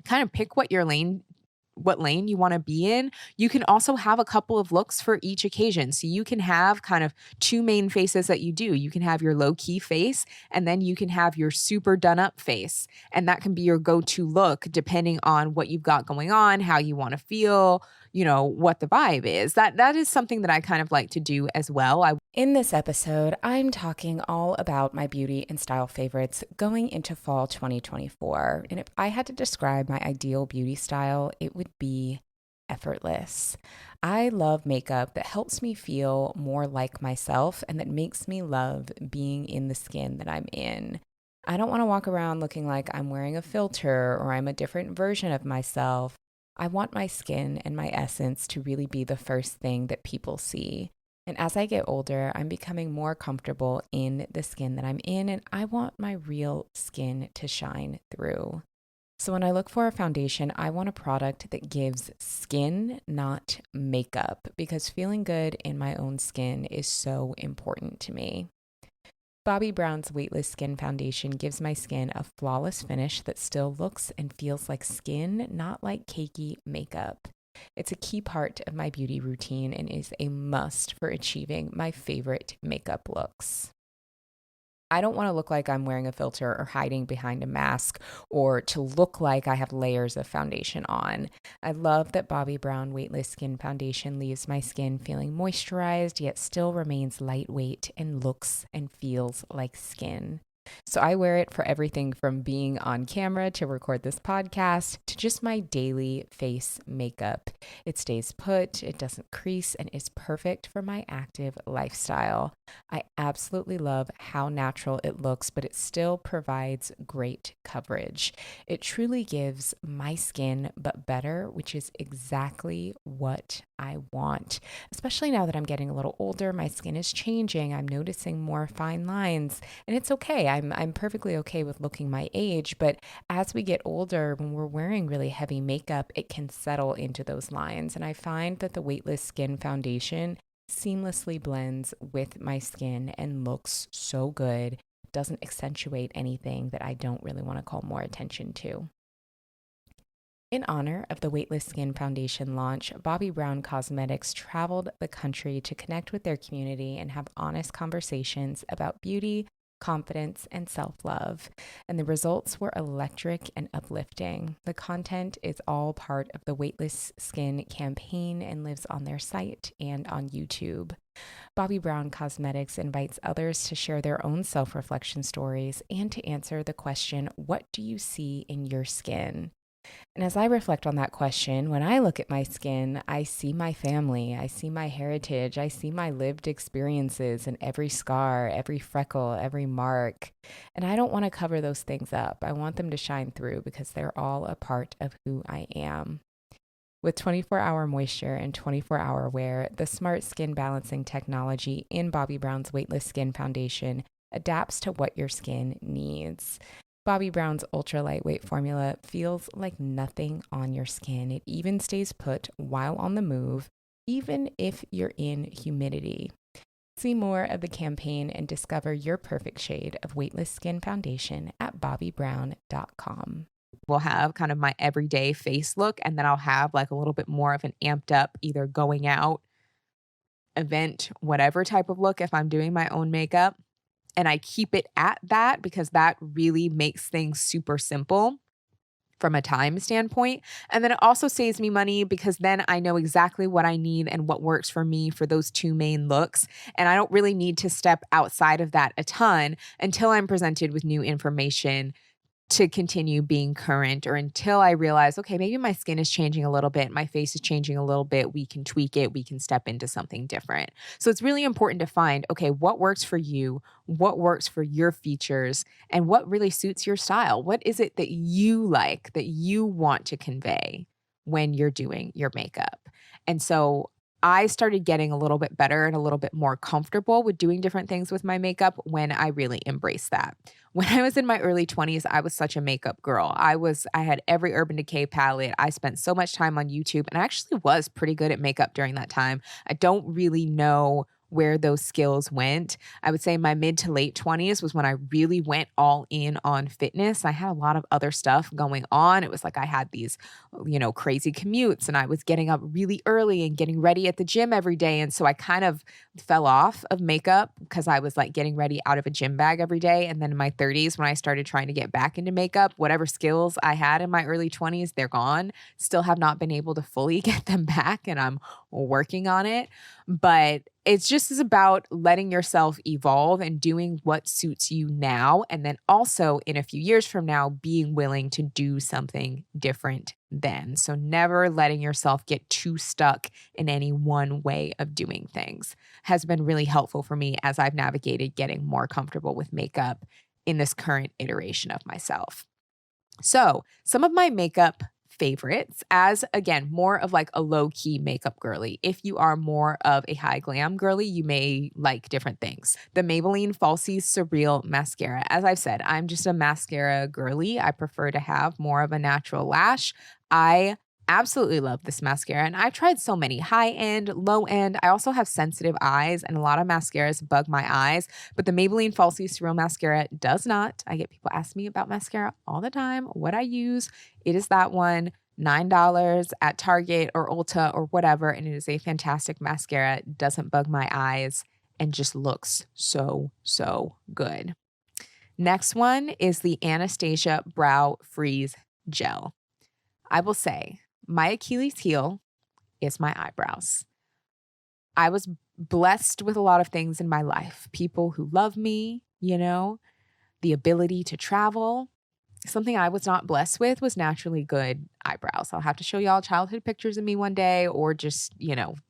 S1: Kind of pick what lane you want to be in. You can also have a couple of looks for each occasion. So you can have kind of two main faces that you do. You can have your low key face, and then you can have your super done up face. And that can be your go-to look depending on what you've got going on, how you want to feel, what the vibe is. That is something that I kind of like to do as well.
S2: In this episode, I'm talking all about my beauty and style favorites going into fall 2024. And if I had to describe my ideal beauty style, it would be effortless. I love makeup that helps me feel more like myself and that makes me love being in the skin that I'm in. I don't want to walk around looking like I'm wearing a filter or I'm a different version of myself. I want my skin and my essence to really be the first thing that people see. And as I get older, I'm becoming more comfortable in the skin that I'm in, and I want my real skin to shine through. So when I look for a foundation, I want a product that gives skin, not makeup, because feeling good in my own skin is so important to me. Bobbi Brown's Weightless Skin Foundation gives my skin a flawless finish that still looks and feels like skin, not like cakey makeup. It's a key part of my beauty routine and is a must for achieving my favorite makeup looks. I don't want to look like I'm wearing a filter or hiding behind a mask or to look like I have layers of foundation on. I love that Bobbi Brown Weightless Skin Foundation leaves my skin feeling moisturized yet still remains lightweight and looks and feels like skin. So I wear it for everything from being on camera to record this podcast to just my daily face makeup. It stays put, it doesn't crease, and is perfect for my active lifestyle. I absolutely love how natural it looks, but it still provides great coverage. It truly gives my skin but better, which is exactly what I want. Especially now that I'm getting a little older, my skin is changing. I'm noticing more fine lines, and it's okay. I'm perfectly okay with looking my age, but as we get older, when we're wearing really heavy makeup, it can settle into those lines. And I find that the Weightless Skin Foundation seamlessly blends with my skin and looks so good. It doesn't accentuate anything that I don't really want to call more attention to. In honor of the Weightless Skin Foundation launch, Bobbi Brown Cosmetics traveled the country to connect with their community and have honest conversations about beauty, confidence, and self-love. And the results were electric and uplifting. The content is all part of the Weightless Skin campaign and lives on their site and on YouTube. Bobbi Brown Cosmetics invites others to share their own self-reflection stories and to answer the question, what do you see in your skin? And as I reflect on that question, when I look at my skin, I see my family, I see my heritage, I see my lived experiences and every scar, every freckle, every mark. And I don't want to cover those things up. I want them to shine through because they're all a part of who I am. With 24-hour moisture and 24-hour wear, the Smart Skin Balancing technology in Bobbi Brown's Weightless Skin Foundation adapts to what your skin needs. Bobbi Brown's ultra lightweight formula feels like nothing on your skin. It even stays put while on the move, even if you're in humidity. See more of the campaign and discover your perfect shade of weightless skin foundation at bobbybrown.com.
S1: Will have kind of my everyday face look, and then I'll have like a little bit more of an amped up, either going out, event, whatever type of look if I'm doing my own makeup. And I keep it at that because that really makes things super simple from a time standpoint. And then it also saves me money because then I know exactly what I need and what works for me for those two main looks. And I don't really need to step outside of that a ton until I'm presented with new information to continue being current, or until I realize, okay, maybe my skin is changing a little bit, my face is changing a little bit, we can tweak it, we can step into something different. So it's really important to find, okay, what works for you, what works for your features, and what really suits your style. What is it that you like, that you want to convey when you're doing your makeup? And so I started getting a little bit better and a little bit more comfortable with doing different things with my makeup when I really embraced that. When I was in my early 20s, I was such a makeup girl. I had every Urban Decay palette. I spent so much time on YouTube, and I actually was pretty good at makeup during that time. I don't really know where those skills went. I would say my mid to late 20s was when I really went all in on fitness. I had a lot of other stuff going on. It was like I had these, crazy commutes, and I was getting up really early and getting ready at the gym every day. And so I kind of fell off of makeup because I was like getting ready out of a gym bag every day. And then in my 30s, when I started trying to get back into makeup, whatever skills I had in my early 20s, they're gone. Still have not been able to fully get them back, and I'm working on it. But it's just as about letting yourself evolve and doing what suits you now. And then also in a few years from now, being willing to do something different then. So never letting yourself get too stuck in any one way of doing things has been really helpful for me as I've navigated getting more comfortable with makeup in this current iteration of myself. So some of my makeup favorites, as again, more of like a low key makeup girly. If you are more of a high glam girly, you may like different things. The Maybelline Falsies Surreal Mascara. As I've said, I'm just a mascara girly. I prefer to have more of a natural lash. I absolutely love this mascara, and I've tried so many high end, low end. I also have sensitive eyes, and a lot of mascaras bug my eyes, but the Maybelline Falsies Surreal Mascara does not. I get people ask me about mascara all the time, what I use. It is that one, $9 at Target or Ulta or whatever, and it is a fantastic mascara. It doesn't bug my eyes and just looks so, so good. Next one is the Anastasia Brow Freeze Gel. I will say my Achilles heel is my eyebrows. I was blessed with a lot of things in my life. People who love me, the ability to travel. Something I was not blessed with was naturally good eyebrows. I'll have to show y'all childhood pictures of me one day, or just,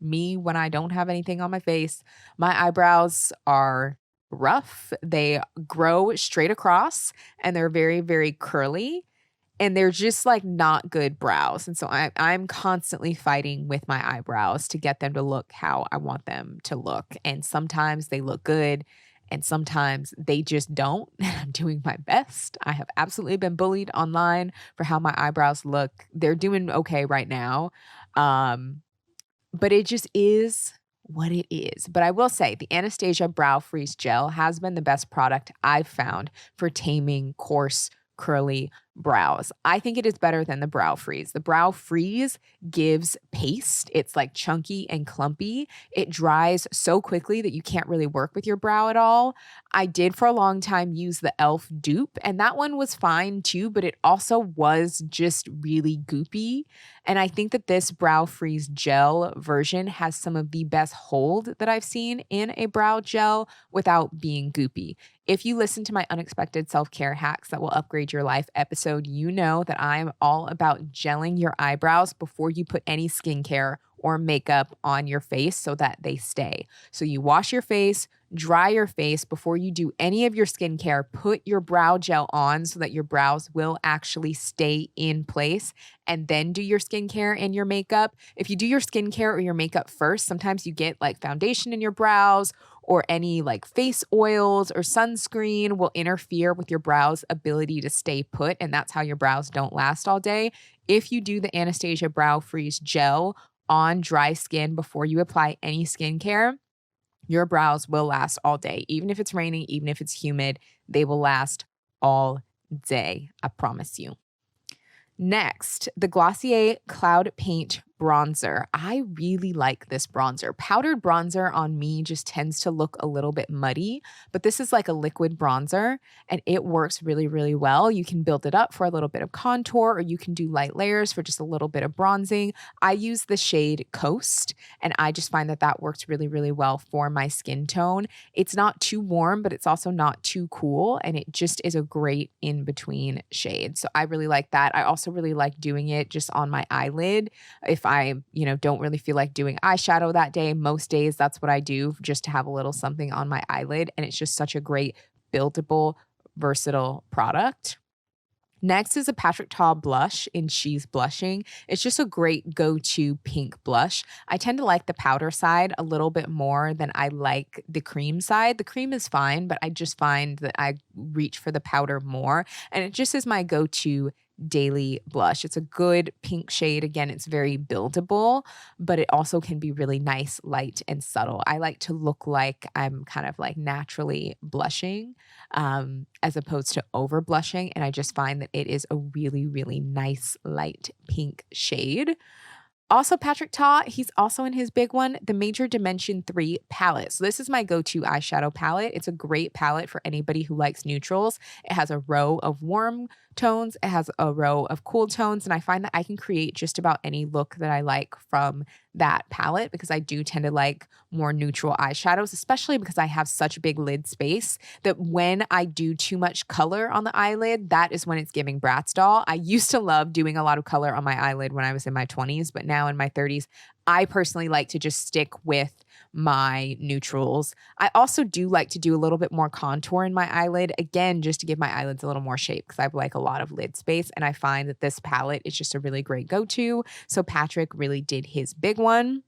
S1: me when I don't have anything on my face. My eyebrows are rough. They grow straight across, and they're very, very curly. And they're just like not good brows. And so I'm constantly fighting with my eyebrows to get them to look how I want them to look. And sometimes they look good, and sometimes they just don't. And I'm doing my best. I have absolutely been bullied online for how my eyebrows look. They're doing okay right now. But it just is what it is. But I will say the Anastasia Brow Freeze Gel has been the best product I've found for taming coarse, curly brows. I think it is better than the Brow Freeze. The Brow Freeze gives paste. It's like chunky and clumpy. It dries so quickly that you can't really work with your brow at all. I did for a long time use the e.l.f. dupe, and that one was fine too, but it also was just really goopy. And I think that this Brow Freeze gel version has some of the best hold that I've seen in a brow gel without being goopy. If you listen to my Unexpected Self-Care Hacks That Will Upgrade Your Life episode, episode, you know that I'm all about gelling your eyebrows before you put any skincare or makeup on your face so that they stay. So you wash your face, dry your face before you do any of your skincare. Put your brow gel on so that your brows will actually stay in place, and then do your skincare and your makeup. If you do your skincare or your makeup first, sometimes you get like foundation in your brows, or any like face oils or sunscreen will interfere with your brows' ability to stay put. And that's how your brows don't last all day. If you do the Anastasia Brow Freeze Gel on dry skin before you apply any skincare, your brows will last all day. Even if it's raining, even if it's humid, they will last all day. I promise you. Next, the Glossier Cloud Paint Bronzer. I really like this bronzer. Powdered bronzer on me just tends to look a little bit muddy, but this is like a liquid bronzer and it works really, really well. You can build it up for a little bit of contour, or you can do light layers for just a little bit of bronzing. I use the shade Coast, and I just find that that works really, really well for my skin tone. It's not too warm, but it's also not too cool, and it just is a great in-between shade. So I really like that. I also really like doing it just on my eyelid. If I, don't really feel like doing eyeshadow that day, most days that's what I do, just to have a little something on my eyelid. And it's just such a great buildable, versatile product. Next is a Patrick Ta blush in She's Blushing. It's just a great go-to pink blush. I tend to like the powder side a little bit more than I like the cream side. The cream is fine, but I just find that I reach for the powder more. And it just is my go-to daily blush. It's a good pink shade. Again, it's very buildable, but it also can be really nice, light, and subtle. I like to look like I'm kind of like naturally blushing, as opposed to over blushing. And I just find that it is a really, really nice, light pink shade. Also, Patrick Ta, he's also in his big one, the Major Dimension 3 palette. So this is my go-to eyeshadow palette. It's a great palette for anybody who likes neutrals. It has a row of warm tones. It has a row of cool tones. And I find that I can create just about any look that I like from that palette, because I do tend to like more neutral eyeshadows, especially because I have such big lid space that when I do too much color on the eyelid, that is when it's giving Bratz doll. I used to love doing a lot of color on my eyelid when I was in my 20s, but now in my 30s, I personally like to just stick with my neutrals. I also do like to do a little bit more contour in my eyelid, again, just to give my eyelids a little more shape, because I have like a lot of lid space, and I find that this palette is just a really great go-to. So Patrick really did his big one.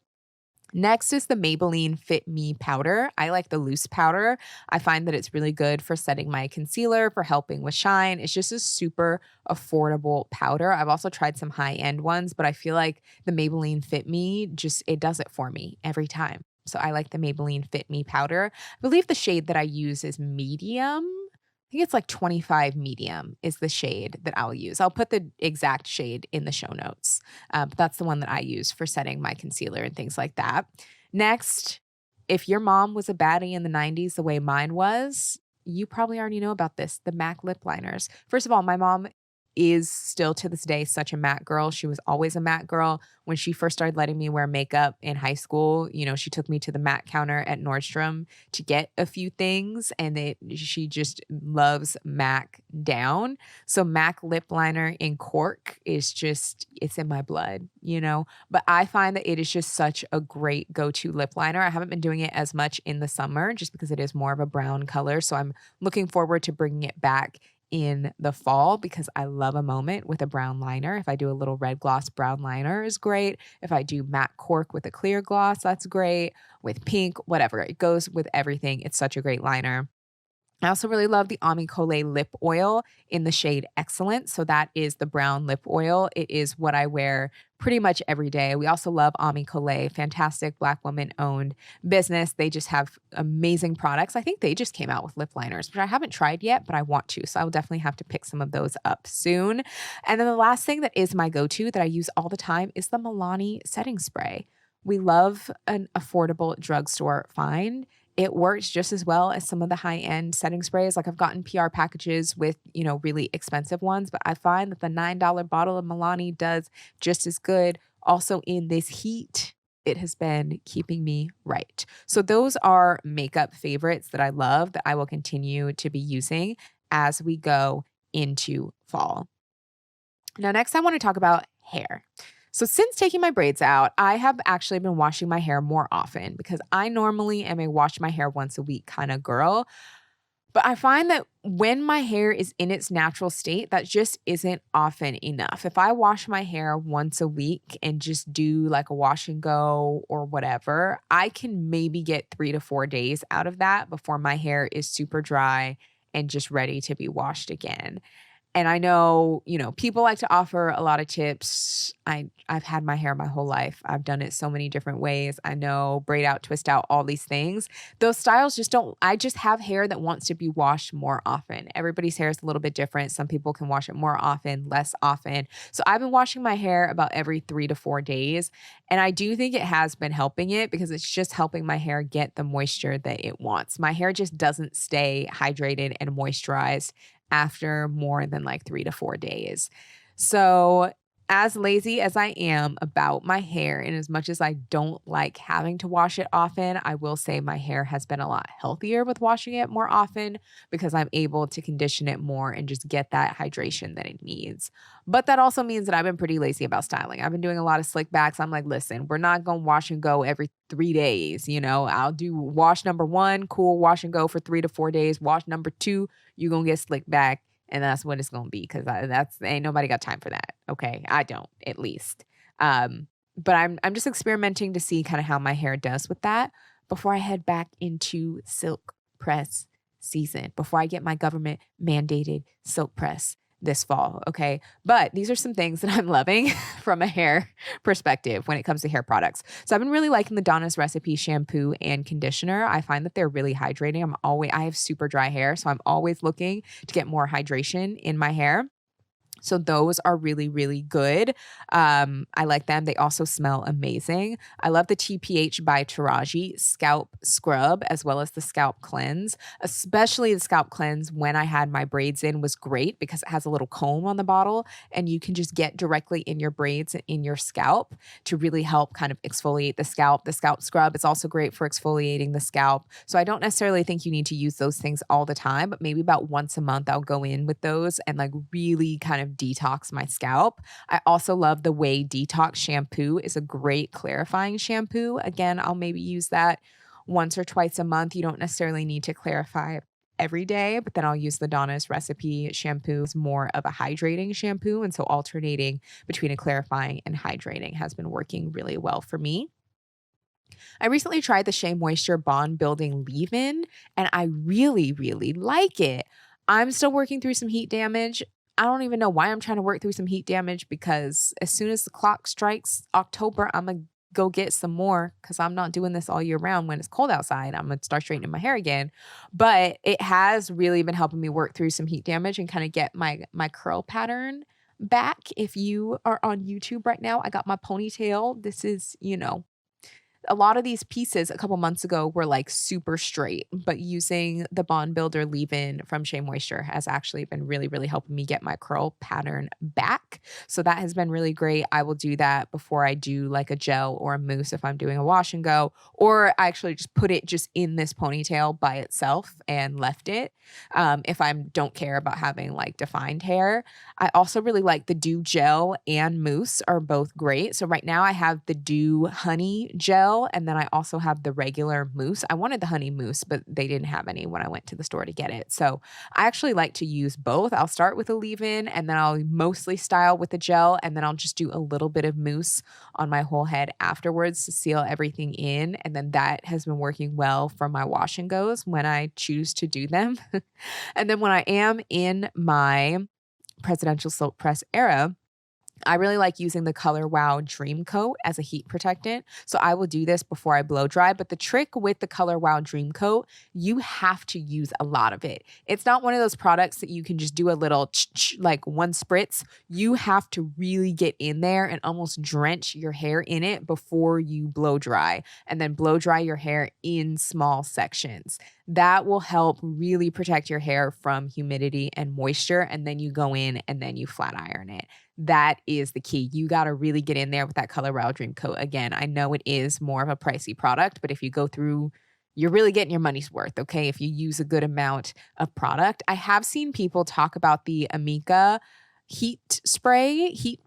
S1: Next is the Maybelline Fit Me powder. I like the loose powder. I find that it's really good for setting my concealer, for helping with shine. It's just a super affordable powder. I've also tried some high-end ones, but I feel like the Maybelline Fit Me it does it for me every time. So I like the Maybelline Fit Me powder. I believe the shade that I use is medium. I think it's like 25 medium is the shade that I'll use. I'll put the exact shade in the show notes. But that's the one that I use for setting my concealer and things like that. Next, if your mom was a baddie in the 90s the way mine was, you probably already know about this, the MAC lip liners. First of all, my mom is still to this day such a MAC girl. She was always a MAC girl. When she first started letting me wear makeup in high school, she took me to the MAC counter at Nordstrom to get a few things, and she just loves MAC down. So MAC lip liner in cork is it's in my blood, But I find that it is just such a great go-to lip liner. I haven't been doing it as much in the summer just because it is more of a brown color. So I'm looking forward to bringing it back in the fall, because I love a moment with a brown liner. If I do a little red gloss, brown liner is great. If I do matte cork with a clear gloss, that's great. With pink, whatever. It goes with everything. It's such a great liner. I also really love the Ami Colé lip oil in the shade Excellent. So that is the brown lip oil. It is what I wear pretty much every day. We also love Ami Colé, fantastic Black woman-owned business. They just have amazing products. I think they just came out with lip liners, which I haven't tried yet, but I want to. So I will definitely have to pick some of those up soon. And then the last thing that is my go-to that I use all the time is the Milani setting spray. We love an affordable drugstore find. It works just as well as some of the high-end setting sprays. Like I've gotten PR packages with, really expensive ones, but I find that the $9 bottle of Milani does just as good. Also in this heat, it has been keeping me right. So those are makeup favorites that I love that I will continue to be using as we go into fall. Now, next I want to talk about hair. So since taking my braids out, I have actually been washing my hair more often because I normally am a wash my hair once a week kind of girl. But I find that when my hair is in its natural state, that just isn't often enough. If I wash my hair once a week and just do like a wash and go or whatever, I can maybe get 3 to 4 days out of that before my hair is super dry and just ready to be washed again. And I know, people like to offer a lot of tips. I've had my hair my whole life. I've done it so many different ways. I know braid out, twist out, all these things. Those styles just don't I just have hair that wants to be washed more often. Everybody's hair is a little bit different. Some people can wash it more often, less often. So I've been washing my hair about every 3 to 4 days. And I do think it has been helping it because it's just helping my hair get the moisture that it wants. My hair just doesn't stay hydrated and moisturized after more than like 3 to 4 days. So, as lazy as I am about my hair, and as much as I don't like having to wash it often, I will say my hair has been a lot healthier with washing it more often because I'm able to condition it more and just get that hydration that it needs. But that also means that I've been pretty lazy about styling. I've been doing a lot of slick backs. I'm like, listen, we're not going to wash and go every 3 days. I'll do wash number one, cool, wash and go for 3 to 4 days. Wash number two, you're going to get slick back. And that's what it's going to be because that's ain't nobody got time for that. Okay. I don't, at least. But I'm just experimenting to see kind of how my hair does with that before I head back into silk press season, before I get my government mandated silk press this fall. Okay. But these are some things that I'm loving from a hair perspective when it comes to hair products. So I've been really liking the Donna's Recipe shampoo and conditioner. I find that they're really hydrating. I have super dry hair, so I'm always looking to get more hydration in my hair. So those are really, really good. I like them. They also smell amazing. I love the TPH by Taraji scalp scrub as well as the scalp cleanse. Especially the scalp cleanse when I had my braids in was great because it has a little comb on the bottle and you can just get directly in your braids and in your scalp to really help kind of exfoliate the scalp. The scalp scrub is also great for exfoliating the scalp. So I don't necessarily think you need to use those things all the time, but maybe about once a month I'll go in with those and like really kind of detox my scalp. I also love the Way Detox shampoo is a great clarifying shampoo. Again, I'll maybe use that once or twice a month. You don't necessarily need to clarify every day, but then I'll use the Donna's Recipe shampoo as more of a hydrating shampoo. And so alternating between a clarifying and hydrating has been working really well for me. I recently tried the Shea Moisture Bond Building Leave-In, and I really, really like it. I'm still working through some heat damage. I don't even know why I'm trying to work through some heat damage because as soon as the clock strikes October, I'm going to go get some more because I'm not doing this all year round when it's cold outside. I'm going to start straightening my hair again. But it has really been helping me work through some heat damage and kind of get my curl pattern back. If you are on YouTube right now, I got my ponytail. This is, a lot of these pieces a couple months ago were like super straight, but using the Bond Builder leave-in from Shea Moisture has actually been really, really helping me get my curl pattern back. So that has been really great. I will do that before I do like a gel or a mousse if I'm doing a wash and go, or I actually just put it just in this ponytail by itself and left it. If I don't care about having like defined hair. I also really like the Dew Gel and Mousse are both great. So right now I have the Dew Honey Gel and then I also have the regular mousse. I wanted the honey mousse, but they didn't have any when I went to the store to get it. So I actually like to use both. I'll start with a leave-in and then I'll mostly style with the gel and then I'll just do a little bit of mousse on my whole head afterwards to seal everything in. And then that has been working well for my wash and goes when I choose to do them. And then when I am in my presidential silk press era, I really like using the Color Wow Dream Coat as a heat protectant. So I will do this before I blow dry. But the trick with the Color Wow Dream Coat, you have to use a lot of it. It's not one of those products that you can just do a little like one spritz. You have to really get in there and almost drench your hair in it before you blow dry. And then blow dry your hair in small sections. That will help really protect your hair from humidity and moisture. And then you go in and then you flat iron it. That is the key. You got to really get in there with that Color Wow Dream Coat. Again, I know it is more of a pricey product, but if you go through, you're really getting your money's worth, okay? If you use a good amount of product. I have seen people talk about the Amika heat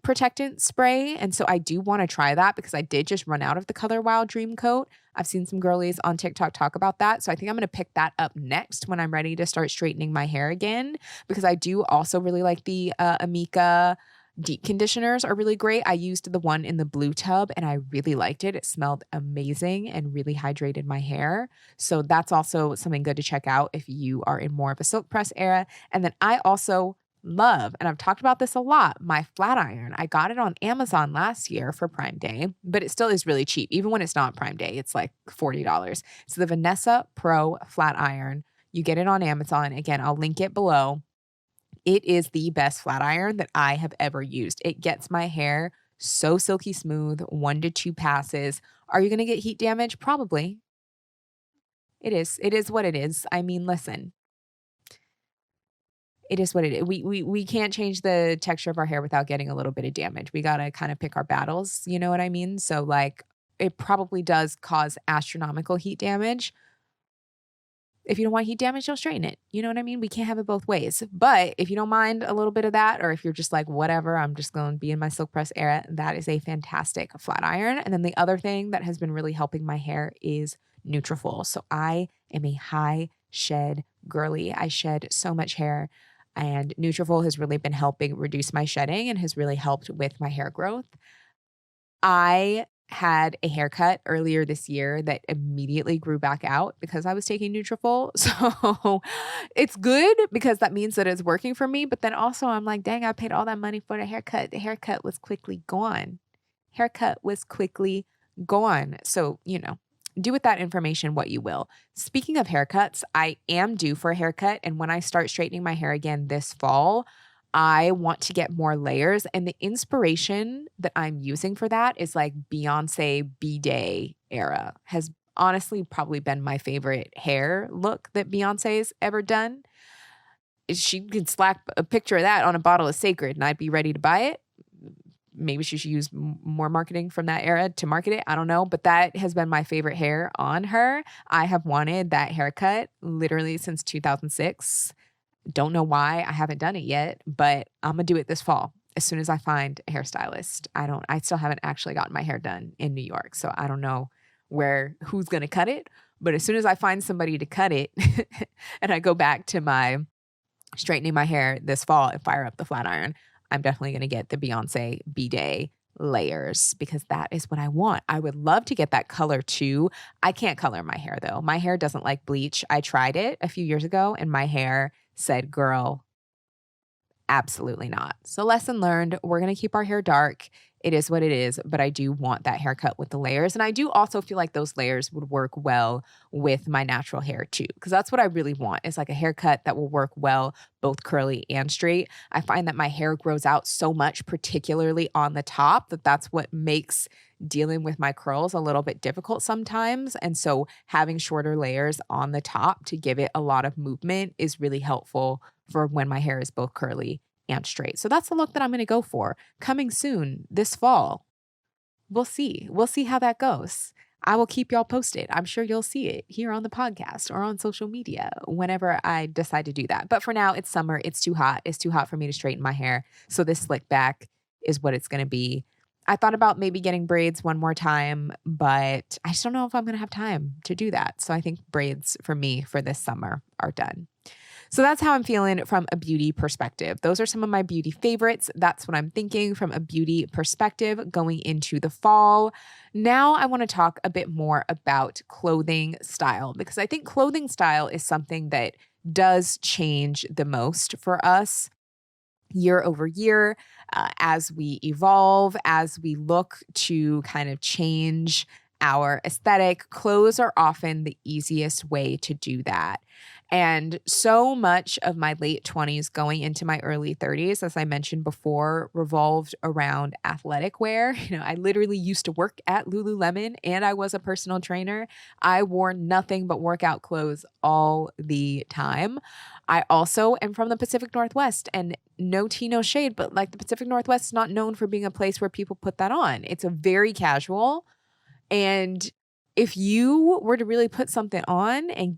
S1: protectant spray. And so I do want to try that because I did just run out of the Color Wow Dream Coat. I've seen some girlies on TikTok talk about that. So I think I'm going to pick that up next when I'm ready to start straightening my hair again, because I do also really like the Amika deep conditioners are really great. I used the one in the blue tub and I really liked it. It smelled amazing and really hydrated my hair. So that's also something good to check out if you are in more of a silk press era. And then I also love, and I've talked about this a lot, my flat iron. I got it on Amazon last year for Prime Day, but it still is really cheap. Even when it's not Prime Day, it's like $40. So the Vanessa Pro flat iron, you get it on Amazon. Again, I'll link it below. It is the best flat iron that I have ever used. It gets my hair so silky smooth, 1 to 2 passes. Are you going to get heat damage? Probably. It is. It is what it is. I mean, listen, it is what it is. We can't change the texture of our hair without getting a little bit of damage. We got to kind of pick our battles. You know what I mean? So like, it probably does cause astronomical heat damage. If you don't want heat damage, don't straighten it. You know what I mean? We can't have it both ways. But if you don't mind a little bit of that, or if you're just like, whatever, I'm just going to be in my silk press era, that is a fantastic flat iron. And then the other thing that has been really helping my hair is Nutrafol. So I am a high shed girly. I shed so much hair, and Nutrafol has really been helping reduce my shedding and has really helped with my hair growth. I had a haircut earlier this year that immediately grew back out because I was taking Nutrafol. So it's good because that means that it's working for me. But then also I'm like, dang, I paid all that money for the haircut. The haircut was quickly gone. Haircut was quickly gone. So, you know, do with that information what you will. Speaking of haircuts, I am due for a haircut. And when I start straightening my hair again this fall, I want to get more layers, and the inspiration that I'm using for that is like Beyonce B-Day era. Has honestly probably been my favorite hair look that Beyonce's ever done. She could slap a picture of that on a bottle of Sacred and I'd be ready to buy it. Maybe she should use more marketing from that era to market it. I don't know, but that has been my favorite hair on her. I have wanted that haircut literally since 2006. Don't know why I haven't done it yet, but I'm gonna do it this fall as soon as I find a hairstylist. I still haven't actually gotten my hair done in New York, so I don't know who's gonna cut it. But as soon as I find somebody to cut it and I go back to my straightening my hair this fall and fire up the flat iron, I'm definitely gonna get the Beyonce B-Day layers because that is what I want. I would love to get that color too. I can't color my hair though. My hair doesn't like bleach. I tried it a few years ago and my hair said, girl, absolutely not. So lesson learned, we're going to keep our hair dark. It is what it is, but I do want that haircut with the layers. And I do also feel like those layers would work well with my natural hair too, because that's what I really want is like a haircut that will work well, both curly and straight. I find that my hair grows out so much, particularly on the top, that's what makes dealing with my curls a little bit difficult sometimes. And so having shorter layers on the top to give it a lot of movement is really helpful for when my hair is both curly and straight. So that's the look that I'm going to go for coming soon this fall. We'll see. We'll see how that goes. I will keep y'all posted. I'm sure you'll see it here on the podcast or on social media whenever I decide to do that. But for now, it's summer. It's too hot. It's too hot for me to straighten my hair. So this slick back is what it's going to be. I thought about maybe getting braids one more time, but I just don't know if I'm going to have time to do that. So I think braids for me for this summer are done. So that's how I'm feeling from a beauty perspective. Those are some of my beauty favorites. That's what I'm thinking from a beauty perspective going into the fall. Now I want to talk a bit more about clothing style, because I think clothing style is something that does change the most for us year over year, as we evolve, as we look to kind of change our aesthetic. Clothes are often the easiest way to do that. And so much of my late 20s going into my early 30s, as I mentioned before, revolved around athletic wear. You know, I literally used to work at Lululemon and I was a personal trainer. I wore nothing but workout clothes all the time. I also am from the Pacific Northwest, and no tea, no shade, but like the Pacific Northwest is not known for being a place where people put that on. It's a very casual. And if you were to really put something on, and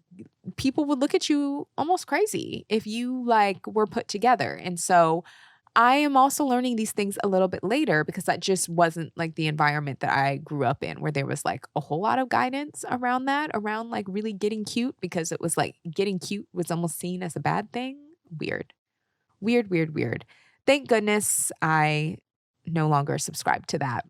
S1: people would look at you almost crazy if you like were put together. And so I am also learning these things a little bit later because that just wasn't like the environment that I grew up in, where there was like a whole lot of guidance around that, around like really getting cute, because it was like getting cute was almost seen as a bad thing. Weird, weird, weird, weird. Thank goodness I no longer subscribe to that.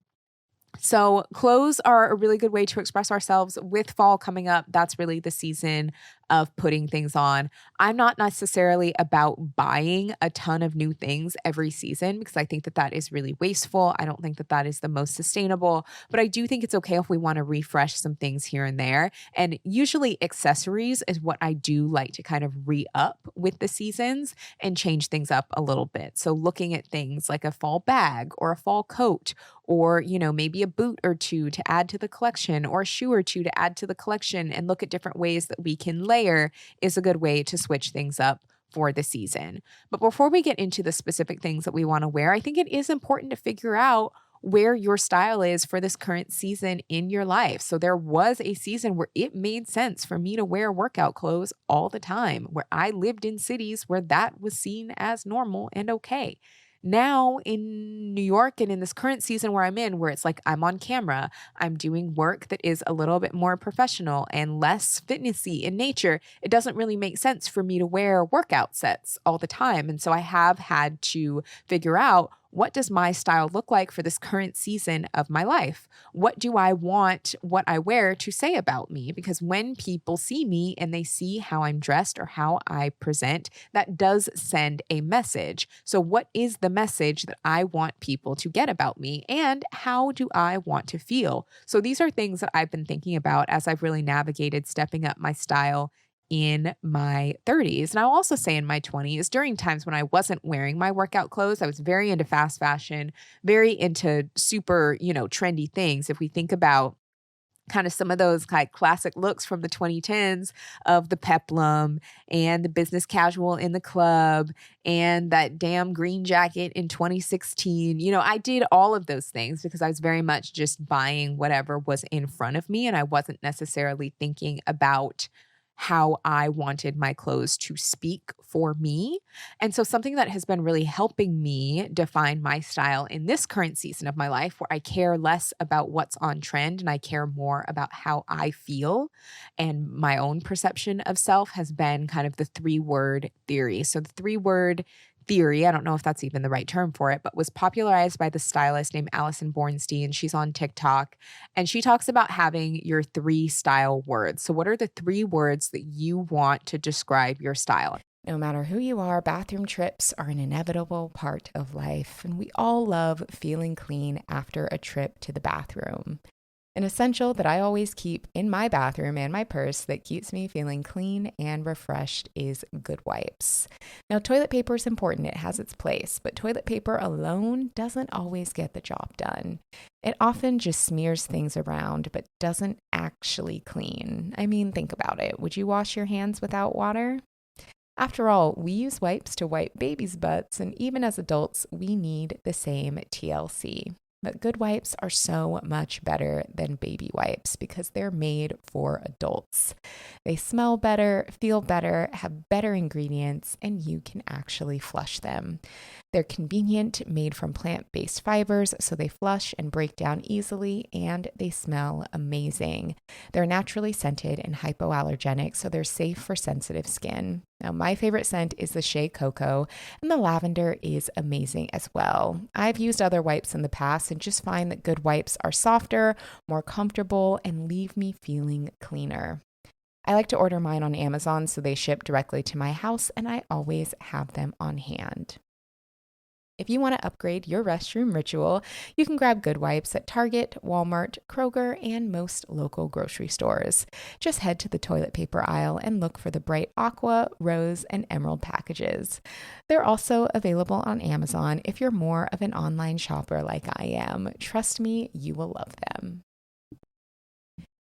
S1: So, clothes are a really good way to express ourselves. With fall coming up, that's really the season of putting things on. I'm not necessarily about buying a ton of new things every season because I think that that is really wasteful. I don't think that that is the most sustainable, but I do think it's okay if we want to refresh some things here and there. And usually, accessories is what I do like to kind of re up with the seasons and change things up a little bit. So, looking at things like a fall bag or a fall coat, or maybe a boot or two to add to the collection, or a shoe or two to add to the collection, and look at different ways that we can layer is a good way to switch things up for the season. But before we get into the specific things that we want to wear, I think it is important to figure out where your style is for this current season in your life. So there was a season where it made sense for me to wear workout clothes all the time, where I lived in cities where that was seen as normal and okay. Now in New York and in this current season where I'm in, where it's like I'm on camera, I'm doing work that is a little bit more professional and less fitnessy in nature, it doesn't really make sense for me to wear workout sets all the time. And so I have had to figure out, what does my style look like for this current season of my life? What do I want what I wear to say about me? Because when people see me and they see how I'm dressed or how I present, that does send a message. So, what is the message that I want people to get about me? And how do I want to feel? So, these are things that I've been thinking about as I've really navigated stepping up my style in my 30s. And I'll also say in my 20s, during times when I wasn't wearing my workout clothes, I was very into fast fashion, very into super, trendy things. If we think about kind of some of those kind classic looks from the 2010s of the peplum and the business casual in the club and that damn green jacket in 2016. I did all of those things because I was very much just buying whatever was in front of me, and I wasn't necessarily thinking about how I wanted my clothes to speak for me. And so, something that has been really helping me define my style in this current season of my life, where I care less about what's on trend and I care more about how I feel and my own perception of self, has been kind of the 3-word theory. So, the 3-word theory, I don't know if that's even the right term for it, but was popularized by the stylist named Allison Bornstein. She's on TikTok, and she talks about having your 3 style words. So, what are the 3 words that you want to describe your style?
S2: No matter who you are, bathroom trips are an inevitable part of life, and we all love feeling clean after a trip to the bathroom. An essential that I always keep in my bathroom and my purse that keeps me feeling clean and refreshed is good wipes. Now, toilet paper is important, it has its place, but toilet paper alone doesn't always get the job done. It often just smears things around, but doesn't actually clean. I mean, think about it. Would you wash your hands without water? After all, we use wipes to wipe babies' butts, and even as adults, we need the same TLC. But good wipes are so much better than baby wipes because they're made for adults. They smell better, feel better, have better ingredients, and you can actually flush them. They're convenient, made from plant-based fibers, so they flush and break down easily, and they smell amazing. They're naturally scented and hypoallergenic, so they're safe for sensitive skin. Now, my favorite scent is the Shea Cocoa, and the lavender is amazing as well. I've used other wipes in the past and just find that good wipes are softer, more comfortable, and leave me feeling cleaner. I like to order mine on Amazon so they ship directly to my house, and I always have them on hand. If you want to upgrade your restroom ritual, you can grab good wipes at Target, Walmart, Kroger, and most local grocery stores. Just head to the toilet paper aisle and look for the bright aqua, rose, and emerald packages. They're also available on Amazon if you're more of an online shopper like I am. Trust me, you will love them.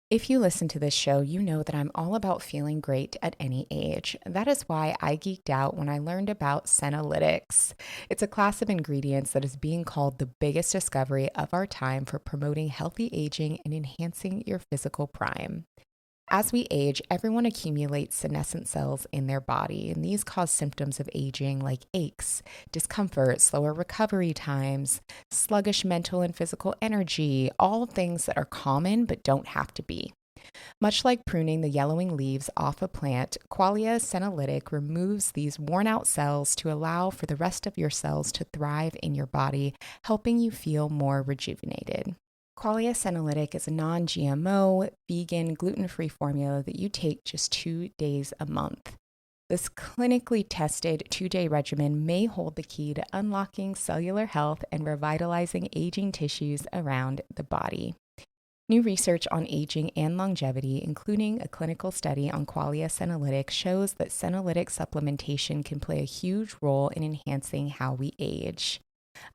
S2: If you listen to this show, you know that I'm all about feeling great at any age. That is why I geeked out when I learned about senolytics. It's a class of ingredients that is being called the biggest discovery of our time for promoting healthy aging and enhancing your physical prime. As we age, everyone accumulates senescent cells in their body, and these cause symptoms of aging like aches, discomfort, slower recovery times, sluggish mental and physical energy, all things that are common but don't have to be. Much like pruning the yellowing leaves off a plant, Qualia senolytic removes these worn out cells to allow for the rest of your cells to thrive in your body, helping you feel more rejuvenated. Qualia senolytic is a non-GMO, vegan, gluten-free formula that you take just 2 days a month. This clinically tested 2-day regimen may hold the key to unlocking cellular health and revitalizing aging tissues around the body. New research on aging and longevity, including a clinical study on Qualia senolytic, shows that senolytic supplementation can play a huge role in enhancing how we age.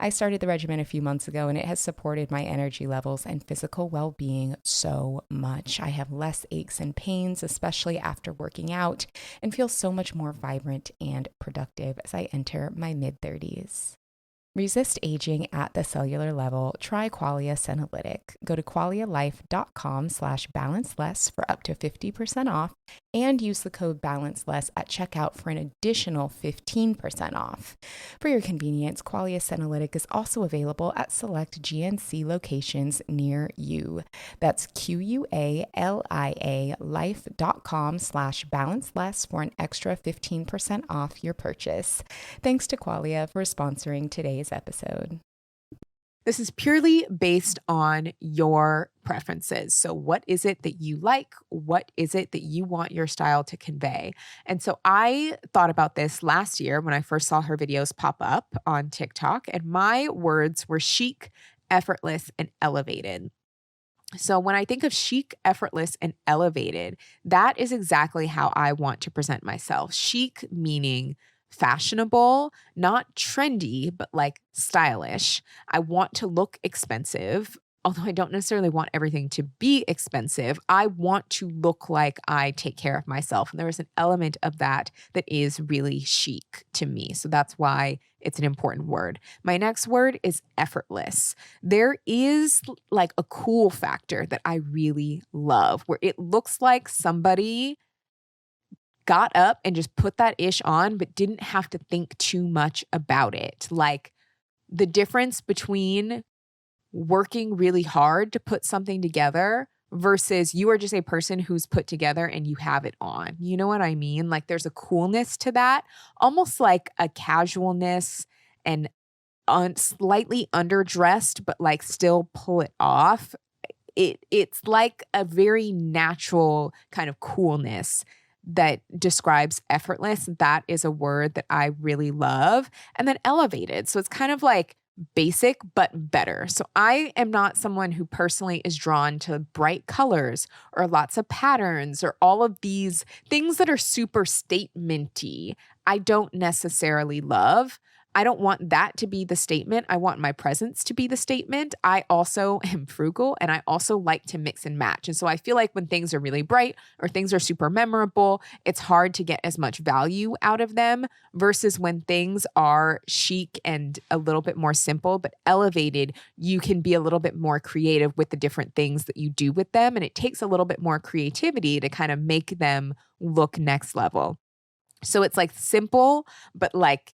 S2: I started the regimen a few months ago, and it has supported my energy levels and physical well-being so much. I have less aches and pains, especially after working out, and feel so much more vibrant and productive as I enter my mid-30s. Resist aging at the cellular level. Try Qualia senolytic. Go to qualialife.com/balanceless for up to 50% off and use the code balanceless at checkout for an additional 15% off. For your convenience, Qualia senolytic is also available at select GNC locations near you. That's QUALIA life.com/balanceless for an extra 15% off your purchase. Thanks to Qualia for sponsoring today's episode.
S1: This is purely based on your preferences. So what is it that you like? What is it that you want your style to convey? And so I thought about this last year when I first saw her videos pop up on TikTok, and my words were chic, effortless, and elevated. So when I think of chic, effortless, and elevated, that is exactly how I want to present myself. Chic meaning fashionable, not trendy, but like stylish. I want to look expensive. Although I don't necessarily want everything to be expensive, I want to look like I take care of myself. And there is an element of that that is really chic to me. So that's why it's an important word. My next word is effortless. There is like a cool factor that I really love where it looks like somebody got up and just put that ish on, but didn't have to think too much about it. Like the difference between working really hard to put something together versus you are just a person who's put together and you have it on. You know what I mean? Like there's a coolness to that, almost like a casualness and slightly underdressed, but like still pull it off. It's like a very natural kind of coolness that describes effortless. That is a word that I really love. And then elevated. So it's kind of like basic, but better. So I am not someone who personally is drawn to bright colors or lots of patterns or all of these things that are super statementy. I don't necessarily love. I don't want that to be the statement. I want my presence to be the statement. I also am frugal and I also like to mix and match. And so I feel like when things are really bright or things are super memorable, it's hard to get as much value out of them versus when things are chic and a little bit more simple but elevated, you can be a little bit more creative with the different things that you do with them. And it takes a little bit more creativity to kind of make them look next level. So it's like simple, but like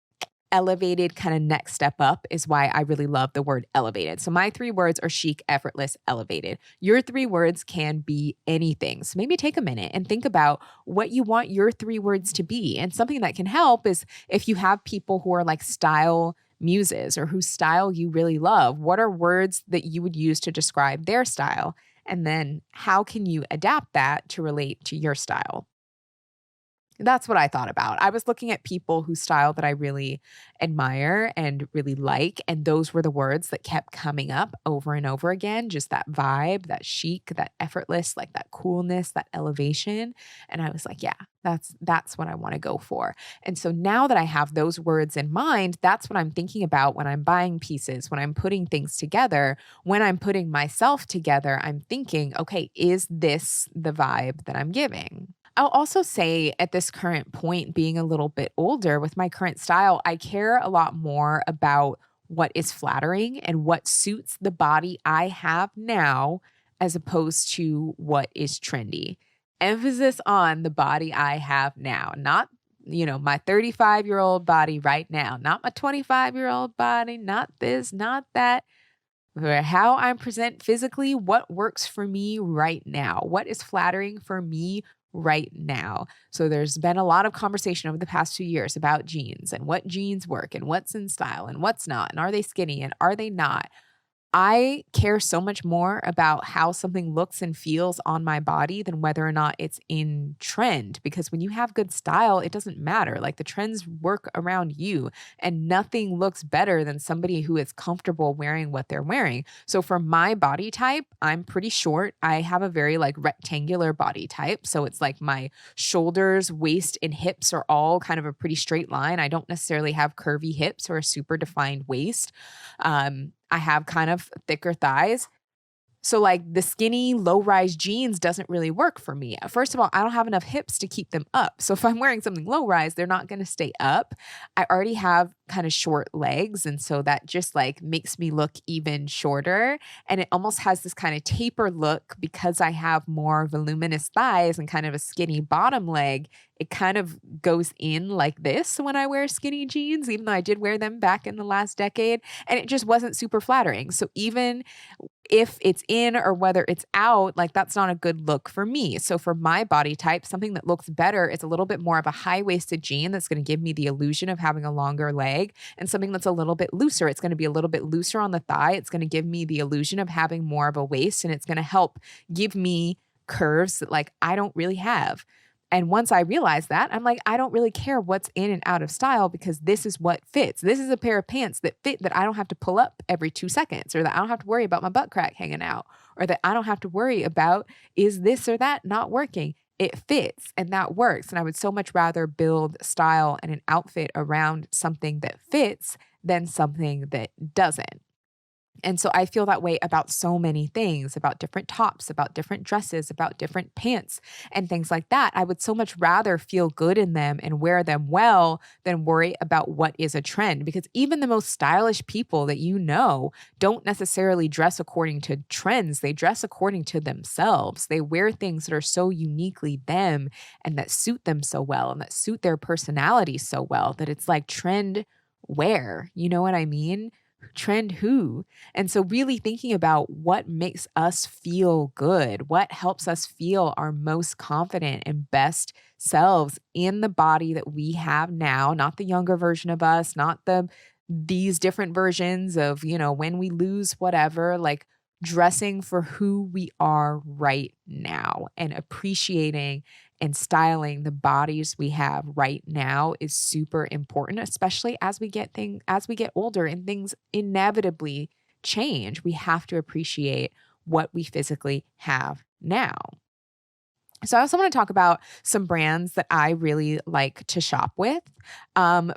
S1: elevated, kind of next step up is why I really love the word elevated. So my 3 words are chic, effortless, elevated. Your 3 words can be anything. So maybe take a minute and think about what you want your 3 words to be. And something that can help is if you have people who are like style muses or whose style you really love, what are words that you would use to describe their style? And then how can you adapt that to relate to your style? That's what I thought about. I was looking at people whose style that I really admire and really like, and those were the words that kept coming up over and over again, just that vibe, that chic, that effortless, like that coolness, that elevation. And I was like, yeah, that's what I want to go for. And so now that I have those words in mind, that's what I'm thinking about when I'm buying pieces, when I'm putting things together, when I'm putting myself together, I'm thinking, okay, is this the vibe that I'm giving? I'll also say at this current point, being a little bit older with my current style, I care a lot more about what is flattering and what suits the body I have now as opposed to what is trendy. Emphasis on the body I have now, not, my 35-year-old body right now, not my 25-year-old body, not this, not that. For how I present physically, what works for me right now, what is flattering for me right now. So there's been a lot of conversation over the past 2 years about jeans and what jeans work and what's in style and what's not, and are they skinny and are they not. I care so much more about how something looks and feels on my body than whether or not it's in trend. Because when you have good style, it doesn't matter. Like the trends work around you, and nothing looks better than somebody who is comfortable wearing what they're wearing. So for my body type, I'm pretty short. I have a very like rectangular body type. So it's like my shoulders, waist, and hips are all kind of a pretty straight line. I don't necessarily have curvy hips or a super defined waist. I have kind of thicker thighs. So like the skinny low-rise jeans doesn't really work for me. First of all, I don't have enough hips to keep them up. So if I'm wearing something low-rise, they're not going to stay up. I already have kind of short legs, and so that just like makes me look even shorter. And it almost has this kind of taper look because I have more voluminous thighs and kind of a skinny bottom leg. It kind of goes in like this when I wear skinny jeans, even though I did wear them back in the last decade, and it just wasn't super flattering. So even if it's in or whether it's out, like that's not a good look for me. So for my body type, something that looks better is a little bit more of a high-waisted jean that's going to give me the illusion of having a longer leg, and something that's a little bit looser. It's going to be a little bit looser on the thigh. It's going to give me the illusion of having more of a waist, and it's going to help give me curves that like I don't really have. And once I realized that, I'm like, I don't really care what's in and out of style because this is what fits. This is a pair of pants that fit, that I don't have to pull up every 2 seconds, or that I don't have to worry about my butt crack hanging out, or that I don't have to worry about, is this or that not working? It fits and that works. And I would so much rather build style and an outfit around something that fits than something that doesn't. And so I feel that way about so many things, about different tops, about different dresses, about different pants and things like that. I would so much rather feel good in them and wear them well than worry about what is a trend. Because even the most stylish people that you know don't necessarily dress according to trends. They dress according to themselves. They wear things that are so uniquely them and that suit them so well and that suit their personality so well that it's like trend wear. You know what I mean? Trend who? And so really thinking about what makes us feel good, what helps us feel our most confident and best selves in the body that we have now, not the younger version of us, not these different versions of, when we lose whatever, like dressing for who we are right now and appreciating and styling the bodies we have right now is super important, especially as we get older and things inevitably change. We have to appreciate what we physically have now. So I also want to talk about some brands that I really like to shop with.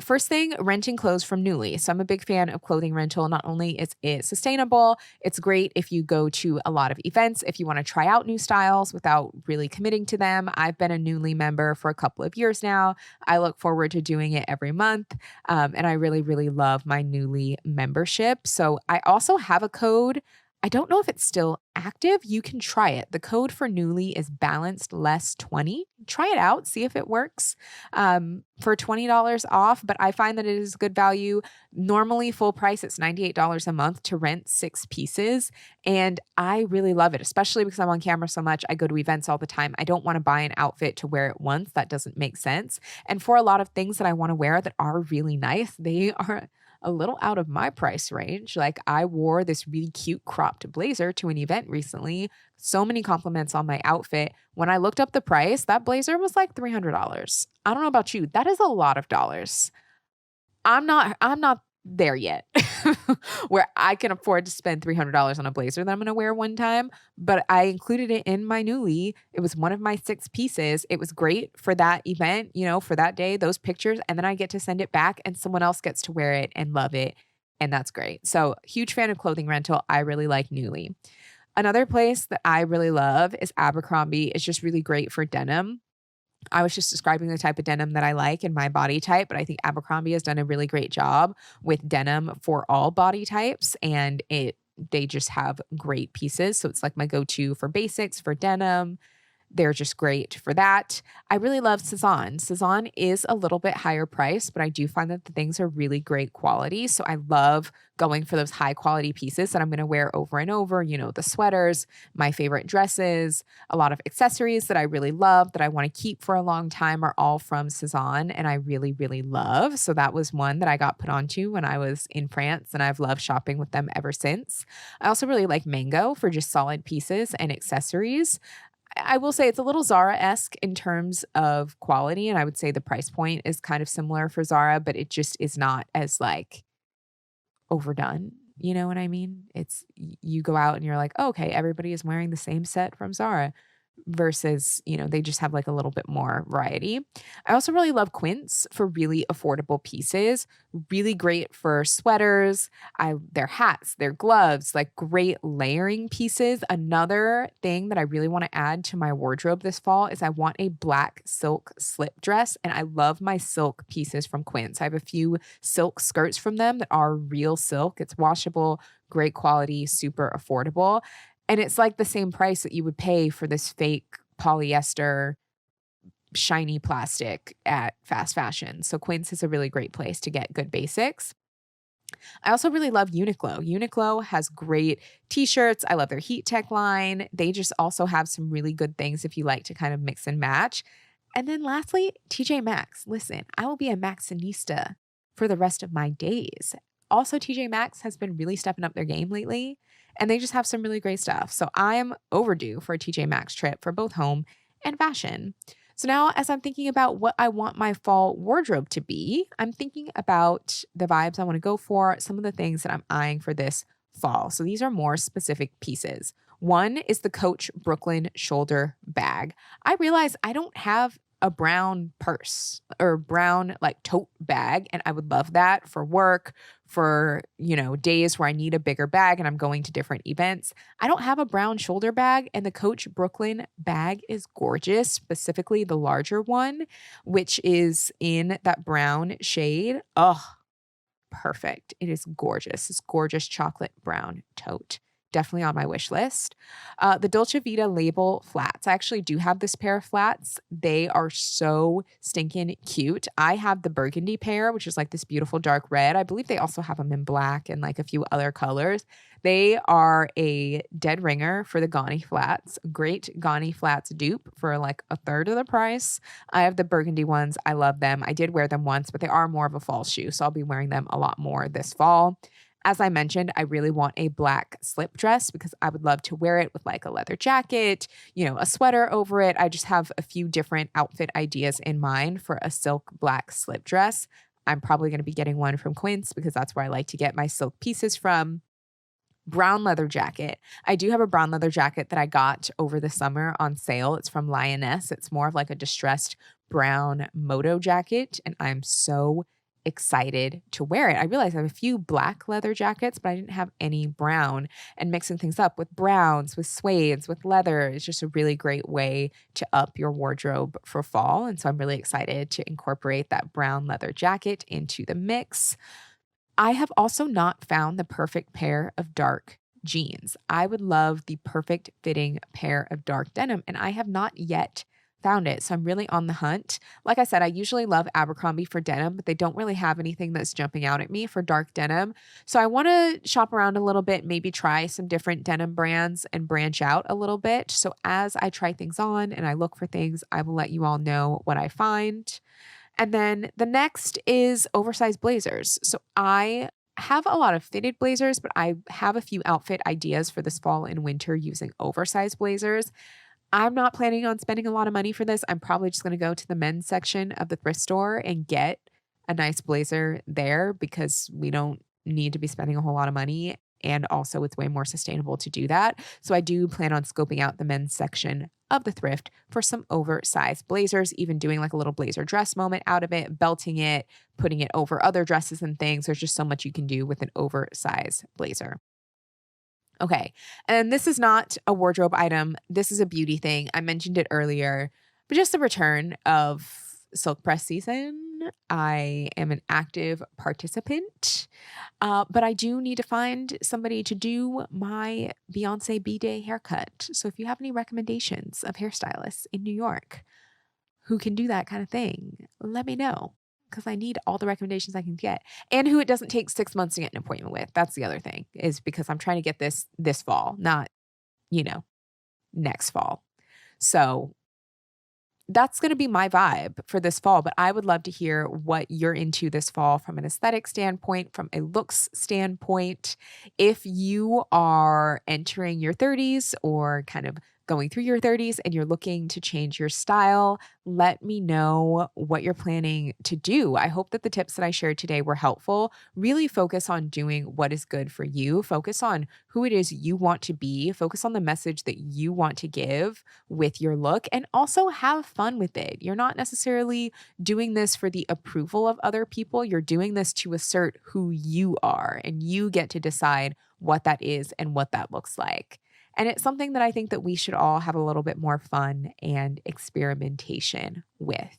S1: First thing, renting clothes from Nuuly. So I'm a big fan of clothing rental. Not only is it sustainable, it's great if you go to a lot of events, if you want to try out new styles without really committing to them. I've been a Nuuly member for a couple of years now. I look forward to doing it every month. And I really, really love my Nuuly membership. So I also have a code. I don't know if it's still active. You can try it. The code for Nuuly is balanced less 20. Try it out, see if it works for $20 off. But I find that it is good value. Normally full price, it's $98 a month to rent 6 pieces. And I really love it, especially because I'm on camera so much. I go to events all the time. I don't want to buy an outfit to wear it once. That doesn't make sense. And for a lot of things that I want to wear that are really nice, they are a little out of my price range. Like I wore this really cute cropped blazer to an event recently. So many compliments on my outfit. When I looked up the price, that blazer was like $300. I don't know about you. That is a lot of dollars. I'm not there yet where I can afford to spend $300 on a blazer that I'm going to wear one time, but I included it in my Nuuly. It was one of my 6 pieces. It was great for that event, for that day, those pictures, and then I get to send it back and someone else gets to wear it and love it. And that's great. So huge fan of clothing rental. I really like Nuuly. Another place that I really love is Abercrombie. It's just really great for denim. I was just describing the type of denim that I like in my body type, but I think Abercrombie has done a really great job with denim for all body types, and they just have great pieces. So it's like my go-to for basics, for denim. they're just great for that. I really love Cezanne. Cezanne is a little bit higher priced, but I do find that the things are really great quality. So I love going for those high quality pieces that I'm going to wear over and over. You know, the sweaters, my favorite dresses, a lot of accessories that I really love that I want to keep for a long time are all from Cezanne and I really, really love. So that was one that I got put onto when I was in France and I've loved shopping with them ever since. I also really like Mango for just solid pieces and accessories. I will say it's a little Zara-esque in terms of quality, and I would say the price point is kind of similar for Zara, but it just is not as, like, overdone, you know what I mean? You go out and you're like, "Oh, okay, everybody is wearing the same set from Zara," versus, they just have, like, a little bit more variety. I also really love Quince for really affordable pieces, really great for sweaters, their hats, their gloves, like, great layering pieces. Another thing that I really wanna add to my wardrobe this fall is I want a black silk slip dress, and I love my silk pieces from Quince. I have a few silk skirts from them that are real silk. It's washable, great quality, super affordable. And it's like the same price that you would pay for this fake polyester shiny plastic at fast fashion. So Quince is a really great place to get good basics. I also really love Uniqlo. Uniqlo has great t-shirts. I love their Heat Tech line. They just also have some really good things if you like to kind of mix and match. And then lastly, TJ Maxx. Listen, I will be a Maxxinista for the rest of my days. Also, TJ Maxx has been really stepping up their game lately, and they just have some really great stuff. So I am overdue for a TJ Maxx trip for both home and fashion. So now, as I'm thinking about what I want my fall wardrobe to be, I'm thinking about the vibes I want to go for, some of the things that I'm eyeing for this fall. So these are more specific pieces. One is the Coach Brooklyn shoulder bag. I realize I don't have a brown purse or brown like tote bag, and I would love that for work, for, days where I need a bigger bag and I'm going to different events. I don't have a brown shoulder bag, and the Coach Brooklyn bag is gorgeous, specifically the larger one, which is in that brown shade. Oh, perfect. It is gorgeous. It's gorgeous chocolate brown tote. Definitely on my wish list. The Dolce Vita label flats. I actually do have this pair of flats. They are so stinking cute. I have the burgundy pair, which is like this beautiful dark red. I believe they also have them in black and like a few other colors. They are a dead ringer for the Ganni flats. Great Ganni flats dupe for like a third of the price. I have the burgundy ones. I love them. I did wear them once, but they are more of a fall shoe, so I'll be wearing them a lot more this fall. As I mentioned, I really want a black slip dress because I would love to wear it with like a leather jacket, a sweater over it. I just have a few different outfit ideas in mind for a silk black slip dress. I'm probably going to be getting one from Quince because that's where I like to get my silk pieces from. Brown leather jacket. I do have a brown leather jacket that I got over the summer on sale. It's from Lioness. It's more of like a distressed brown moto jacket, and I'm so excited to wear it. I realized I have a few black leather jackets, but I didn't have any brown, and mixing things up with browns, with suedes, with leather is just a really great way to up your wardrobe for fall. And so I'm really excited to incorporate that brown leather jacket into the mix. I have also not found the perfect pair of dark jeans. I would love the perfect fitting pair of dark denim, and I have not yet found it. So I'm really on the hunt. Like I said, I usually love Abercrombie for denim, but they don't really have anything that's jumping out at me for dark denim. So I want to shop around a little bit, maybe try some different denim brands and branch out a little bit. So as I try things on and I look for things, I will let you all know what I find. And then the next is oversized blazers. So I have a lot of fitted blazers, but I have a few outfit ideas for this fall and winter using oversized blazers. I'm not planning on spending a lot of money for this. I'm probably just going to go to the men's section of the thrift store and get a nice blazer there because we don't need to be spending a whole lot of money. And also it's way more sustainable to do that. So I do plan on scoping out the men's section of the thrift for some oversized blazers, even doing like a little blazer dress moment out of it, belting it, putting it over other dresses and things. There's just so much you can do with an oversized blazer. Okay. And this is not a wardrobe item. This is a beauty thing. I mentioned it earlier, but just the return of silk press season. I am an active participant, but I do need to find somebody to do my Beyonce B-Day haircut. So if you have any recommendations of hairstylists in New York who can do that kind of thing, let me know, because I need all the recommendations I can get, and who it doesn't take 6 months to get an appointment with. That's the other thing, is because I'm trying to get this fall, not, next fall. So that's going to be my vibe for this fall, but I would love to hear what you're into this fall from an aesthetic standpoint, from a looks standpoint. If you are entering your 30s or kind of going through your 30s and you're looking to change your style, let me know what you're planning to do. I hope that the tips that I shared today were helpful. Really focus on doing what is good for you. Focus on who it is you want to be. Focus on the message that you want to give with your look, and also have fun with it. You're not necessarily doing this for the approval of other people. You're doing this to assert who you are, and you get to decide what that is and what that looks like. And it's something that I think that we should all have a little bit more fun and experimentation with.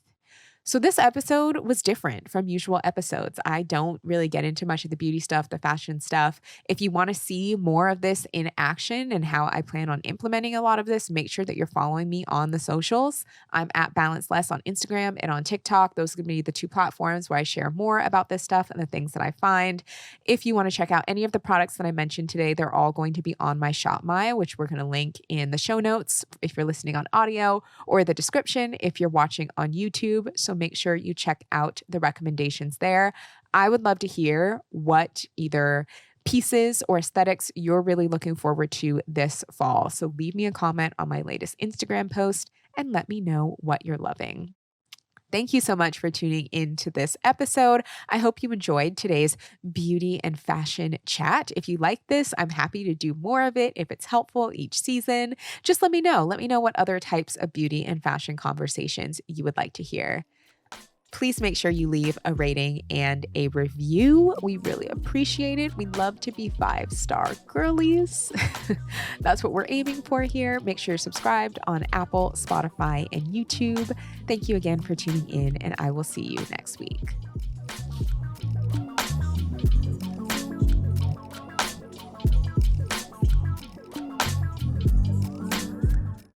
S1: So this episode was different from usual episodes. I don't really get into much of the beauty stuff, the fashion stuff. If you want to see more of this in action and how I plan on implementing a lot of this, make sure that you're following me on the socials. I'm at Balance Less on Instagram and on TikTok. Those are going to be the two platforms where I share more about this stuff and the things that I find. If you want to check out any of the products that I mentioned today, they're all going to be on my Shop My, which we're going to link in the show notes if you're listening on audio, or the description if you're watching on YouTube. So make sure you check out the recommendations there. I would love to hear what either pieces or aesthetics you're really looking forward to this fall. So leave me a comment on my latest Instagram post and let me know what you're loving. Thank you so much for tuning into this episode. I hope you enjoyed today's beauty and fashion chat. If you like this, I'm happy to do more of it. If it's helpful each season, just let me know. Let me know what other types of beauty and fashion conversations you would like to hear. Please make sure you leave a rating and a review. We really appreciate it. We'd love to be 5-star girlies. That's what we're aiming for here. Make sure you're subscribed on Apple, Spotify, and YouTube. Thank you again for tuning in, and I will see you next week.